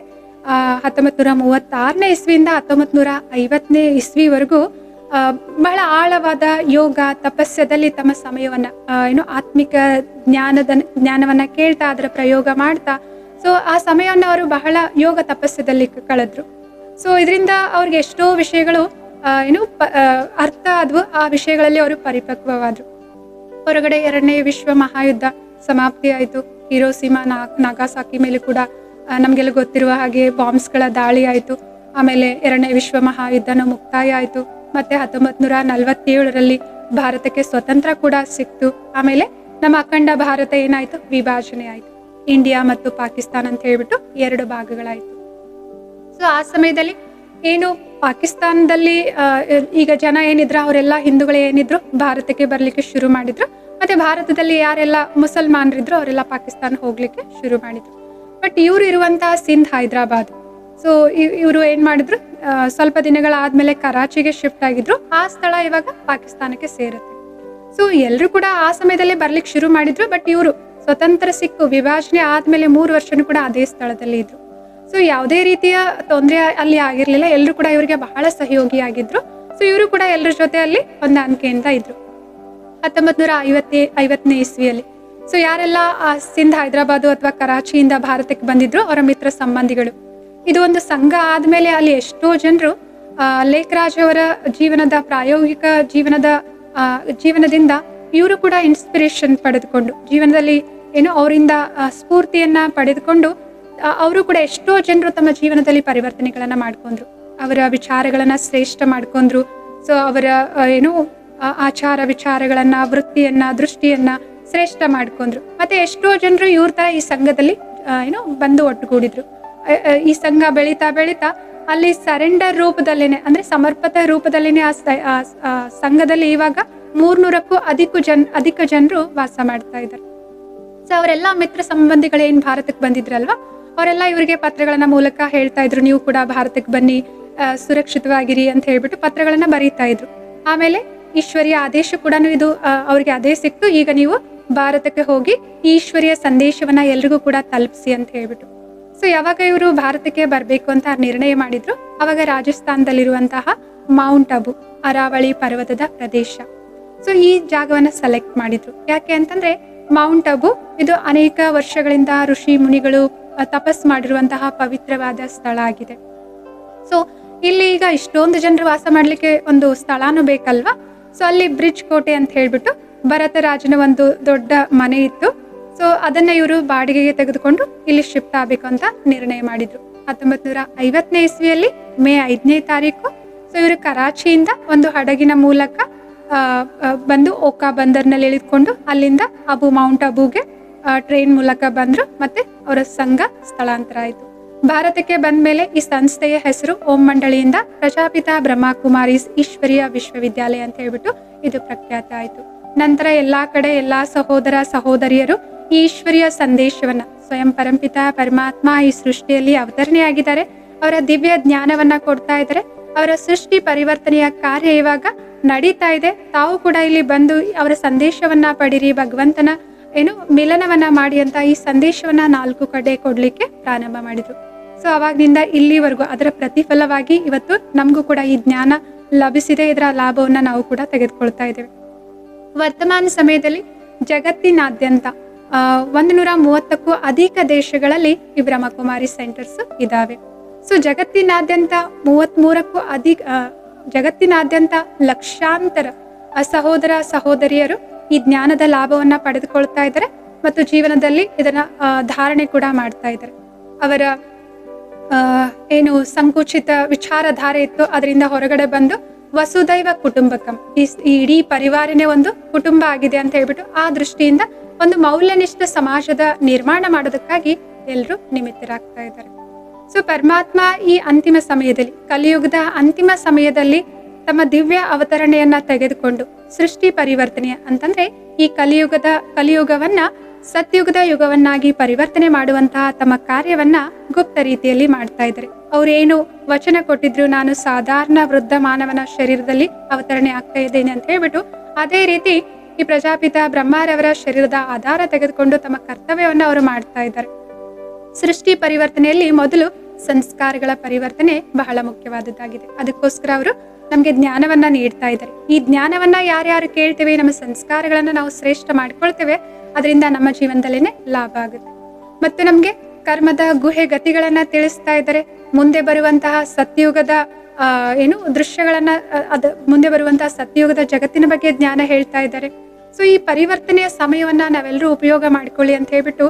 1936ನೇ ಇಸ್ವಿಯಿಂದ 1950ನೇ ಇಸ್ವಿವರೆಗೂ ಬಹಳ ಆಳವಾದ ಯೋಗ ತಪಸ್ಯದಲ್ಲಿ ತಮ್ಮ ಸಮಯವನ್ನ ಆತ್ಮಿಕ ಜ್ಞಾನವನ್ನ ಕೇಳ್ತಾ, ಅದರ ಪ್ರಯೋಗ ಮಾಡ್ತಾ, ಸೊ ಆ ಸಮಯವನ್ನ ಅವರು ಬಹಳ ಯೋಗ ತಪಸ್ಯದಲ್ಲಿ ಕಳೆದ್ರು. ಸೊ ಇದರಿಂದ ಅವ್ರಿಗೆ ಎಷ್ಟೋ ವಿಷಯಗಳು ಅರ್ಥ ಆದ್ವು. ಆ ವಿಷಯಗಳಲ್ಲಿ ಅವರು ಪರಿಪಕ್ವವಾದ್ರು. ಹೊರಗಡೆ 2ನೇ ವಿಶ್ವ ಮಹಾಯುದ್ಧ ಸಮಾಪ್ತಿ ಆಯಿತು. ಹಿರೋಸಿಮಾ, ನಾಗಾಸಾಕಿ ಮೇಲೆ ಕೂಡ ನಮ್ಗೆಲ್ಲ ಗೊತ್ತಿರುವ ಹಾಗೆ ಬಾಂಬ್ಸ್ಗಳ ದಾಳಿ ಆಯಿತು. ಆಮೇಲೆ 2ನೇ ವಿಶ್ವ ಮಹಾಯುದ್ಧನ ಮುಕ್ತಾಯ ಆಯಿತು. ಮತ್ತೆ 1947ರಲ್ಲಿ ಭಾರತಕ್ಕೆ ಸ್ವತಂತ್ರ ಕೂಡ ಸಿಕ್ತು. ಆಮೇಲೆ ನಮ್ಮ ಅಖಂಡ ಭಾರತ ಏನಾಯ್ತು, ವಿಭಾಜನೆ ಆಯ್ತು. ಇಂಡಿಯಾ ಮತ್ತು ಪಾಕಿಸ್ತಾನ ಅಂತ ಹೇಳ್ಬಿಟ್ಟು 2 ಭಾಗಗಳಾಯ್ತು. ಸೊ ಆ ಸಮಯದಲ್ಲಿ ಪಾಕಿಸ್ತಾನದಲ್ಲಿ ಈಗ ಜನ ಏನಿದ್ರು, ಅವರೆಲ್ಲ ಹಿಂದೂಗಳು ಏನಿದ್ರು ಭಾರತಕ್ಕೆ ಬರ್ಲಿಕ್ಕೆ ಶುರು ಮಾಡಿದ್ರು. ಮತ್ತೆ ಭಾರತದಲ್ಲಿ ಯಾರೆಲ್ಲ ಮುಸಲ್ಮಾನರಿದ್ರು ಅವರೆಲ್ಲ ಪಾಕಿಸ್ತಾನ ಹೋಗ್ಲಿಕ್ಕೆ ಶುರು ಮಾಡಿದ್ರು. ಬಟ್ ಇವ್ರು ಇರುವಂತಹ ಸಿಂಧ್, ಹೈದರಾಬಾದ್. ಸೊ ಇವರು ಏನ್ ಮಾಡಿದ್ರು, ಸ್ವಲ್ಪ ದಿನಗಳಾದ್ಮೇಲೆ ಕರಾಚಿಗೆ ಶಿಫ್ಟ್ ಆಗಿದ್ರು. ಆ ಸ್ಥಳ ಇವಾಗ ಪಾಕಿಸ್ತಾನಕ್ಕೆ ಸೇರುತ್ತೆ. ಸೊ ಎಲ್ರು ಕೂಡ ಆ ಸಮಯದಲ್ಲಿ ಬರ್ಲಿಕ್ಕೆ ಶುರು ಮಾಡಿದ್ರು. ಬಟ್ ಇವರು ಸ್ವತಂತ್ರ ಸಿಕ್ಕು ವಿಭಜನೆ ಆದ್ಮೇಲೆ 3 ವರ್ಷನೂ ಕೂಡ ಅದೇ ಸ್ಥಳದಲ್ಲಿ ಇದ್ರು. ಸೊ ಯಾವುದೇ ರೀತಿಯ ತೊಂದರೆ ಅಲ್ಲಿ ಆಗಿರ್ಲಿಲ್ಲ. ಎಲ್ರು ಕೂಡ ಇವರಿಗೆ ಬಹಳ ಸಹಯೋಗಿಯಾಗಿದ್ರು. ಸೊ ಇವರು ಕೂಡ ಎಲ್ಲರ ಜೊತೆ ಅಲ್ಲಿ ಹೊಂದಾಣಿಕೆಯಿಂದ ಇದ್ರು. 1950ನೇ ಇಸ್ವಿಯಲ್ಲಿ ಸೊ ಯಾರೆಲ್ಲ ಸಿಂಧ್, ಹೈದರಾಬಾದ್ ಅಥವಾ ಕರಾಚಿಯಿಂದ ಭಾರತಕ್ಕೆ ಬಂದಿದ್ರು, ಅವರ ಮಿತ್ರ ಸಂಬಂಧಿಗಳು. ಇದು ಒಂದು ಸಂಘ ಆದ್ಮೇಲೆ ಅಲ್ಲಿ ಎಷ್ಟೋ ಜನರು ಲೇಖರಾಜ್ ಅವರ ಜೀವನದ ಪ್ರಾಯೋಗಿಕ ಜೀವನದಿಂದ ಇವರು ಕೂಡ ಇನ್ಸ್ಪಿರೇಷನ್ ಪಡೆದುಕೊಂಡು ಜೀವನದಲ್ಲಿ ಏನು ಅವರಿಂದ ಸ್ಫೂರ್ತಿಯನ್ನ ಪಡೆದುಕೊಂಡು ಅವರು ಕೂಡ ಎಷ್ಟೋ ಜನರು ತಮ್ಮ ಜೀವನದಲ್ಲಿ ಪರಿವರ್ತನೆಗಳನ್ನ ಮಾಡ್ಕೊಂಡ್ರು. ಅವರ ವಿಚಾರಗಳನ್ನ ಶ್ರೇಷ್ಠ ಮಾಡ್ಕೊಂಡ್ರು. ಸೊ ಅವರ ಏನು ಆಚಾರ ವಿಚಾರಗಳನ್ನ, ವೃತ್ತಿಯನ್ನ, ದೃಷ್ಟಿಯನ್ನ ಶ್ರೇಷ್ಠ ಮಾಡ್ಕೊಂಡ್ರು. ಮತ್ತೆ ಎಷ್ಟೋ ಜನರು ಇವ್ರ ತರ ಈ ಸಂಘದಲ್ಲಿ ಬಂದು ಒಟ್ಟುಗೂಡಿದ್ರು. ಈ ಸಂಘ ಬೆಳೀತಾ ಬೆಳೀತಾ ಅಲ್ಲಿ ಸರೆಂಡರ್ ರೂಪದಲ್ಲೇನೆ, ಅಂದ್ರೆ ಸಮರ್ಪತ ರೂಪದಲ್ಲೇನೆ ಆ ಸಂಘದಲ್ಲಿ ಇವಾಗ 300ಕ್ಕೂ ಅಧಿಕ ಜನರು ವಾಸ ಮಾಡ್ತಾ ಇದ್ದಾರೆ. ಸೊ ಅವರೆಲ್ಲ ಮಿತ್ರ ಸಂಬಂಧಿಗಳು ಏನ್ ಭಾರತಕ್ಕೆ ಬಂದಿದ್ರಲ್ವಾ, ಅವರೆಲ್ಲ ಇವರಿಗೆ ಪತ್ರಗಳನ್ನ ಮೂಲಕ ಹೇಳ್ತಾ ಇದ್ರು, ನೀವು ಕೂಡ ಭಾರತಕ್ಕೆ ಬನ್ನಿ, ಸುರಕ್ಷಿತವಾಗಿರಿ ಅಂತ ಹೇಳ್ಬಿಟ್ಟು ಪತ್ರಗಳನ್ನ ಬರೀತಾ ಇದ್ರು. ಆಮೇಲೆ ಈಶ್ವರಿಯ ಆದೇಶ ಕೂಡ ಇದು ಅವ್ರಿಗೆ ಅದೇ ಸಿಕ್ತು, ಈಗ ನೀವು ಭಾರತಕ್ಕೆ ಹೋಗಿ ಈ ಈಶ್ವರಿಯ ಸಂದೇಶವನ್ನ ಎಲ್ರಿಗೂ ಕೂಡ ತಲುಪಿಸಿ ಅಂತ ಹೇಳ್ಬಿಟ್ಟು. ಸೊ ಯಾವಾಗ ಇವರು ಭಾರತಕ್ಕೆ ಬರ್ಬೇಕು ಅಂತ ನಿರ್ಣಯ ಮಾಡಿದ್ರು, ಅವಾಗ ರಾಜಸ್ಥಾನದಲ್ಲಿರುವಂತಹ ಮೌಂಟ್ ಅಬು, ಅರಾವಳಿ ಪರ್ವತದ ಪ್ರದೇಶ, ಸೊ ಈ ಜಾಗವನ್ನ ಸೆಲೆಕ್ಟ್ ಮಾಡಿದ್ರು. ಯಾಕೆ ಅಂತಂದ್ರೆ ಮೌಂಟ್ ಅಬು ಇದು ಅನೇಕ ವರ್ಷಗಳಿಂದ ಋಷಿ ಮುನಿಗಳು ತಪಸ್ ಮಾಡಿರುವಂತಹ ಪವಿತ್ರವಾದ ಸ್ಥಳ ಆಗಿದೆ. ಸೊ ಇಲ್ಲಿ ಈಗ ಇಷ್ಟೊಂದು ಜನರು ವಾಸ ಮಾಡ್ಲಿಕ್ಕೆ ಒಂದು ಸ್ಥಳಾನು ಬೇಕಲ್ವಾ. ಸೊ ಅಲ್ಲಿ ಬ್ರಿಡ್ಜ್ ಕೋಟೆ ಅಂತ ಹೇಳ್ಬಿಟ್ಟು ಭರತ ರಾಜನ ಒಂದು ದೊಡ್ಡ ಮನೆ ಇತ್ತು. ಸೊ ಅದನ್ನ ಇವರು ಬಾಡಿಗೆಗೆ ತೆಗೆದುಕೊಂಡು ಇಲ್ಲಿ ಶಿಫ್ಟ್ ಆಗ್ಬೇಕು ಅಂತ ನಿರ್ಣಯ ಮಾಡಿದ್ರು. 1950ನೇ ಇಸ್ವಿಯಲ್ಲಿ ಮೇ 5ನೇ ತಾರೀಕು ಸೊ ಇವರು ಕರಾಚಿಯಿಂದ ಒಂದು ಹಡಗಿನ ಮೂಲಕ ಬಂದು ಓಕಾ ಬಂದರ್ನಲ್ಲಿ ಇಳಿದುಕೊಂಡು ಅಲ್ಲಿಂದ ಮೌಂಟ್ ಅಬುಗೆ ಟ್ರೈನ್ ಮೂಲಕ ಬಂದ್ರು. ಮತ್ತೆ ಅವರ ಸಂಘ ಸ್ಥಳಾಂತರ ಆಯಿತು. ಭಾರತಕ್ಕೆ ಬಂದ ಮೇಲೆ ಈ ಸಂಸ್ಥೆಯ ಹೆಸರು ಓಂ ಮಂಡಳಿಯಿಂದ ಪ್ರಜಾಪಿತ ಬ್ರಹ್ಮಕುಮಾರೀಸ್ ಈಶ್ವರಿಯ ವಿಶ್ವವಿದ್ಯಾಲಯ ಅಂತ ಹೇಳ್ಬಿಟ್ಟು ಇದು ಪ್ರಖ್ಯಾತ ಆಯಿತು. ನಂತರ ಎಲ್ಲಾ ಕಡೆ ಎಲ್ಲಾ ಸಹೋದರ ಸಹೋದರಿಯರು ಈ ಈಶ್ವರಿಯ ಸಂದೇಶವನ್ನ, ಸ್ವಯಂ ಪರಂಪಿತ ಪರಮಾತ್ಮ ಈ ಸೃಷ್ಟಿಯಲ್ಲಿ ಅವತರಣೆಯಾಗಿದ್ದಾರೆ, ಅವರ ದಿವ್ಯ ಜ್ಞಾನವನ್ನ ಕೊಡ್ತಾ ಇದ್ದಾರೆ. ಅವರ ಸೃಷ್ಟಿ ಪರಿವರ್ತನೆಯ ಕಾರ್ಯ ಇವಾಗ ನಡೀತಾ ಇದೆ. ತಾವು ಕೂಡ ಇಲ್ಲಿ ಬಂದು ಅವರ ಸಂದೇಶವನ್ನ ಪಡಿರಿ, ಭಗವಂತನ ಮಿಲನವನ್ನ ಮಾಡಿ ಅಂತ ಈ ಸಂದೇಶವನ್ನ 4 ಕಡೆ ಕೊಡ್ಲಿಕ್ಕೆ ಪ್ರಾರಂಭ ಮಾಡಿದ್ರು. ಸೊ ಅವಾಗಿನಿಂದ ಇಲ್ಲಿವರೆಗೂ ಅದರ ಪ್ರತಿಫಲವಾಗಿ ಇವತ್ತು ನಮಗೂ ಕೂಡ ಈ ಜ್ಞಾನ ಲಭಿಸಿದೆ. ಇದರ ಲಾಭವನ್ನ ನಾವು ಕೂಡ ತೆಗೆದುಕೊಳ್ತಾ ಇದ್ದೇವೆ. ವರ್ತಮಾನ ಸಮಯದಲ್ಲಿ ಜಗತ್ತಿನಾದ್ಯಂತ 130ಕ್ಕೂ ಅಧಿಕ ದೇಶಗಳಲ್ಲಿ ಈ ಬ್ರಹ್ಮಕುಮಾರಿ ಸೆಂಟರ್ಸ್ ಇದಾವೆ. ಸೊ ಜಗತ್ತಿನಾದ್ಯಂತ ಲಕ್ಷಾಂತರ ಸಹೋದರ ಸಹೋದರಿಯರು ಈ ಜ್ಞಾನದ ಲಾಭವನ್ನ ಪಡೆದುಕೊಳ್ತಾ ಇದ್ದಾರೆ ಮತ್ತು ಜೀವನದಲ್ಲಿ ಇದನ್ನ ಧಾರಣೆ ಕೂಡ ಮಾಡ್ತಾ ಇದ್ದಾರೆ. ಅವರ ಏನು ಸಂಕುಚಿತ ವಿಚಾರಧಾರೆ ಇತ್ತು ಅದರಿಂದ ಹೊರಗಡೆ ಬಂದು ವಸುದೈವ ಕುಟುಂಬಕಂ, ಈ ಇಡೀ ಪರಿವಾರನೇ ಒಂದು ಕುಟುಂಬ ಆಗಿದೆ ಅಂತ ಹೇಳ್ಬಿಟ್ಟು ಆ ದೃಷ್ಟಿಯಿಂದ ಒಂದು ಮೌಲ್ಯನಿಷ್ಠ ಸಮಾಜದ ನಿರ್ಮಾಣ ಮಾಡೋದಕ್ಕಾಗಿ ಎಲ್ಲರೂ ನಿಮಿತ್ತರಾಗ್ತಾ ಇದ್ದಾರೆ. ಸೊ ಪರಮಾತ್ಮ ಈ ಅಂತಿಮ ಸಮಯದಲ್ಲಿ, ಕಲಿಯುಗದ ಅಂತಿಮ ಸಮಯದಲ್ಲಿ ತಮ್ಮ ದಿವ್ಯ ಅವತರಣೆಯನ್ನ ತೆಗೆದುಕೊಂಡು ಸೃಷ್ಟಿ ಪರಿವರ್ತನೆಯ ಅಂತಂದ್ರೆ ಈ ಕಲಿಯುಗವನ್ನ ಸತ್ಯುಗದ ಯುಗವನ್ನಾಗಿ ಪರಿವರ್ತನೆ ಮಾಡುವಂತಹ ತಮ್ಮ ಕಾರ್ಯವನ್ನ ಗುಪ್ತ ರೀತಿಯಲ್ಲಿ ಮಾಡ್ತಾ ಇದ್ದಾರೆ. ಅವ್ರೇನು ವಚನ ಕೊಟ್ಟಿದ್ರು, ನಾನು ಸಾಧಾರಣ ವೃದ್ಧ ಮಾನವನ ಶರೀರದಲ್ಲಿ ಅವತರಣೆ ಆಗ್ತಾ ಇದ್ದೇನೆ ಅಂತ ಹೇಳ್ಬಿಟ್ಟು, ಅದೇ ರೀತಿ ಈ ಪ್ರಜಾಪಿತ ಬ್ರಹ್ಮರವರ ಶರೀರದ ಆಧಾರ ತೆಗೆದುಕೊಂಡು ತಮ್ಮ ಕರ್ತವ್ಯವನ್ನ ಅವರು ಮಾಡ್ತಾ ಇದ್ದಾರೆ. ಸೃಷ್ಟಿ ಪರಿವರ್ತನೆಯಲ್ಲಿ ಮೊದಲು ಸಂಸ್ಕಾರಗಳ ಪರಿವರ್ತನೆ ಬಹಳ ಮುಖ್ಯವಾದದ್ದಾಗಿದೆ. ಅದಕ್ಕೋಸ್ಕರ ಅವರು ನಮ್ಗೆ ಜ್ಞಾನವನ್ನ ನೀಡ್ತಾ ಇದ್ದಾರೆ. ಈ ಜ್ಞಾನವನ್ನ ಯಾರ್ಯಾರು ಕೇಳ್ತೇವೆ, ನಮ್ಮ ಸಂಸ್ಕಾರಗಳನ್ನ ನಾವು ಶ್ರೇಷ್ಠ ಮಾಡ್ಕೊಳ್ತೇವೆ, ಅದರಿಂದ ನಮ್ಮ ಜೀವನದಲ್ಲೇನೆ ಲಾಭ ಆಗುತ್ತೆ. ಮತ್ತು ನಮ್ಗೆ ಕರ್ಮದ ಗುಹೆ ಗತಿಗಳನ್ನ ತಿಳಿಸ್ತಾ ಇದ್ದಾರೆ. ಮುಂದೆ ಬರುವಂತಹ ಸತ್ಯುಗದ ದೃಶ್ಯಗಳನ್ನ ಮುಂದೆ ಬರುವಂತಹ ಸತ್ಯುಗದ ಜಗತ್ತಿನ ಬಗ್ಗೆ ಜ್ಞಾನ ಹೇಳ್ತಾ ಇದ್ದಾರೆ. ಸೊ ಈ ಪರಿವರ್ತನೆಯ ಸಮಯವನ್ನ ನಾವೆಲ್ಲರೂ ಉಪಯೋಗ ಮಾಡ್ಕೊಳ್ಳಿ ಅಂತ ಹೇಳ್ಬಿಟ್ಟು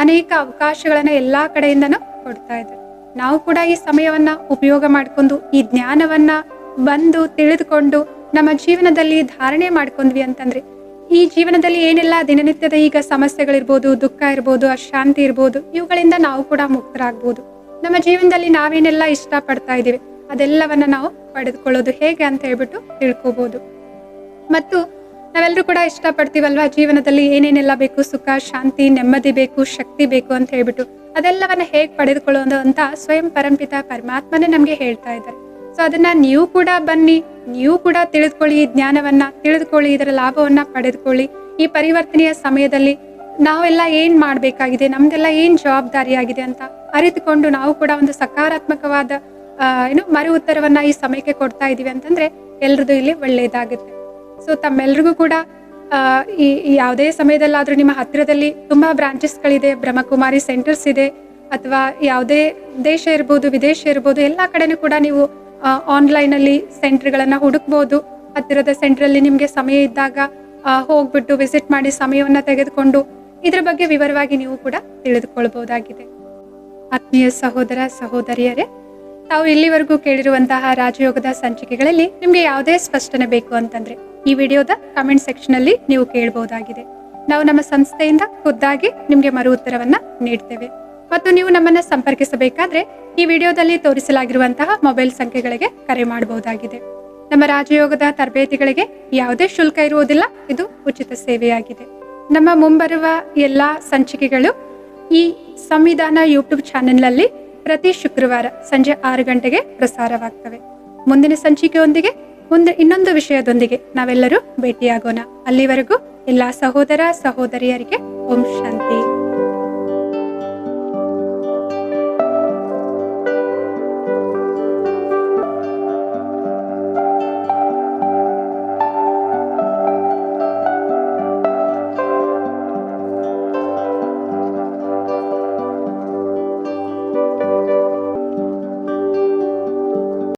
ಅನೇಕ ಅವಕಾಶಗಳನ್ನ ಎಲ್ಲಾ ಕಡೆಯಿಂದನೂ ಕೊಡ್ತಾ ಇದ್ದಾರೆ. ನಾವು ಕೂಡ ಈ ಸಮಯವನ್ನ ಉಪಯೋಗ ಮಾಡ್ಕೊಂಡು ಈ ಜ್ಞಾನವನ್ನ ಬಂದು ತಿಳಿದುಕೊಂಡು ನಮ್ಮ ಜೀವನದಲ್ಲಿ ಧಾರಣೆ ಮಾಡ್ಕೊಂಡ್ವಿ ಅಂತಂದ್ರೆ ಈ ಜೀವನದಲ್ಲಿ ಏನೆಲ್ಲ ದಿನನಿತ್ಯದ ಈಗ ಸಮಸ್ಯೆಗಳಿರ್ಬೋದು, ದುಃಖ ಇರ್ಬೋದು, ಅಶಾಂತಿ ಇರ್ಬೋದು, ಇವುಗಳಿಂದ ನಾವು ಕೂಡ ಮುಕ್ತರಾಗ್ಬೋದು. ನಮ್ಮ ಜೀವನದಲ್ಲಿ ನಾವೇನೆಲ್ಲ ಇಷ್ಟ ಪಡ್ತಾ ಇದೀವಿ ಅದೆಲ್ಲವನ್ನ ನಾವು ಪಡೆದುಕೊಳ್ಳೋದು ಹೇಗೆ ಅಂತ ಹೇಳ್ಬಿಟ್ಟು ತಿಳ್ಕೊಬಹುದು. ಮತ್ತು ನಾವೆಲ್ಲರೂ ಕೂಡ ಇಷ್ಟ ಪಡ್ತೀವಲ್ವಾ, ಜೀವನದಲ್ಲಿ ಏನೇನೆಲ್ಲ ಬೇಕು, ಸುಖ, ಶಾಂತಿ, ನೆಮ್ಮದಿ ಬೇಕು, ಶಕ್ತಿ ಬೇಕು ಅಂತ ಹೇಳ್ಬಿಟ್ಟು ಅದೆಲ್ಲವನ್ನ ಹೇಗೆ ಪಡೆದುಕೊಳ್ಳೋದು ಅಂತ ಸ್ವಯಂ ಪರಂಪಿತ ಪರಮಾತ್ಮನೇ ನಮ್ಗೆ ಹೇಳ್ತಾ ಇದ್ದಾರೆ. ಸೊ ಅದನ್ನ ನೀವು ಕೂಡ ಬನ್ನಿ, ನೀವು ಕೂಡ ತಿಳಿದುಕೊಳ್ಳಿ, ಈ ಜ್ಞಾನವನ್ನ ತಿಳಿದುಕೊಳ್ಳಿ, ಇದರ ಲಾಭವನ್ನ ಪಡೆದುಕೊಳ್ಳಿ. ಈ ಪರಿವರ್ತನೆಯ ಸಮಯದಲ್ಲಿ ನಾವೆಲ್ಲ ಏನ್ ಮಾಡ್ಬೇಕಾಗಿದೆ, ನಮ್ದೆಲ್ಲ ಏನ್ ಜವಾಬ್ದಾರಿ ಆಗಿದೆ ಅಂತ ಅರಿತುಕೊಂಡು ನಾವು ಕೂಡ ಒಂದು ಸಕಾರಾತ್ಮಕವಾದ ಮರು ಉತ್ತರವನ್ನ ಈ ಸಮಯಕ್ಕೆ ಕೊಡ್ತಾ ಇದೀವಿ ಅಂತಂದ್ರೆ ಎಲ್ರದ್ದು ಇಲ್ಲಿ ಒಳ್ಳೇದಾಗುತ್ತೆ. ಸೊ ತಮ್ಮೆಲ್ರಿಗೂ ಕೂಡ ಈ ಯಾವುದೇ ಸಮಯದಲ್ಲಾದ್ರೂ ನಿಮ್ಮ ಹತ್ತಿರದಲ್ಲಿ ತುಂಬಾ ಬ್ರಾಂಚಸ್ಗಳಿದೆ, ಬ್ರಹ್ಮಕುಮಾರಿ ಸೆಂಟರ್ಸ್ ಇದೆ, ಅಥವಾ ಯಾವುದೇ ದೇಶ ಇರ್ಬೋದು, ವಿದೇಶ ಇರ್ಬೋದು, ಎಲ್ಲಾ ಕಡೆನೂ ಕೂಡ ನೀವು ಆನ್ಲೈನ್ ಅಲ್ಲಿ ಸೆಂಟರ್ಗಳನ್ನ ಹುಡುಕ್ಬೋದು. ಹತ್ತಿರದ ಸೆಂಟರ್ ಅಲ್ಲಿ ನಿಮ್ಗೆ ಸಮಯ ಇದ್ದಾಗ ಹೋಗ್ಬಿಟ್ಟು ವಿಸಿಟ್ ಮಾಡಿ ಸಮಯವನ್ನ ತೆಗೆದುಕೊಂಡು ಇದ್ರ ಬಗ್ಗೆ ವಿವರವಾಗಿ ನೀವು ಕೂಡ ತಿಳಿದುಕೊಳ್ಬಹುದಾಗಿದೆ. ಆತ್ಮೀಯ ಸಹೋದರ ಸಹೋದರಿಯರೇ, ತಾವು ಇಲ್ಲಿವರೆಗೂ ಕೇಳಿರುವಂತಹ ರಾಜಯೋಗದ ಸಂಚಿಕೆಗಳಲ್ಲಿ ನಿಮ್ಗೆ ಯಾವುದೇ ಸ್ಪಷ್ಟನೆ ಬೇಕು ಅಂತಂದ್ರೆ ಈ ವಿಡಿಯೋದ ಕಮೆಂಟ್ ಸೆಕ್ಷನ್ ಅಲ್ಲಿ ನೀವು ಕೇಳಬಹುದಾಗಿದೆ. ನಾವು ನಮ್ಮ ಸಂಸ್ಥೆಯಿಂದ ಖುದ್ದಾಗಿ ನಿಮ್ಗೆ ಮರು ಉತ್ತರವನ್ನ ನೀಡ್ತೇವೆ. ಮತ್ತು ನೀವು ನಮ್ಮನ್ನ ಸಂಪರ್ಕಿಸಬೇಕಾದ್ರೆ ಈ ವಿಡಿಯೋದಲ್ಲಿ ತೋರಿಸಲಾಗಿರುವಂತಹ ಮೊಬೈಲ್ ಸಂಖ್ಯೆಗಳಿಗೆ ಕರೆ ಮಾಡಬಹುದಾಗಿದೆ. ನಮ್ಮ ರಾಜಯೋಗದ ತರಬೇತಿಗಳಿಗೆ ಯಾವುದೇ ಶುಲ್ಕ ಇರುವುದಿಲ್ಲ, ಇದು ಉಚಿತ ಸೇವೆಯಾಗಿದೆ. ನಮ್ಮ ಮುಂಬರುವ ಎಲ್ಲಾ ಸಂಚಿಕೆಗಳು ಈ ಸಂವಿಧಾನ ಯೂಟ್ಯೂಬ್ ಚಾನೆಲ್ನಲ್ಲಿ ಪ್ರತಿ ಶುಕ್ರವಾರ ಸಂಜೆ 6 ಗಂಟೆಗೆ ಪ್ರಸಾರವಾಗ್ತವೆ. ಮುಂದಿನ ಸಂಚಿಕೆಯೊಂದಿಗೆ ಇನ್ನೊಂದು ವಿಷಯದೊಂದಿಗೆ ನಾವೆಲ್ಲರೂ ಭೇಟಿಯಾಗೋಣ. ಅಲ್ಲಿವರೆಗೂ ಎಲ್ಲಾ ಸಹೋದರ ಸಹೋದರಿಯರಿಗೆ ಓಂ ಶಾಂತಿ.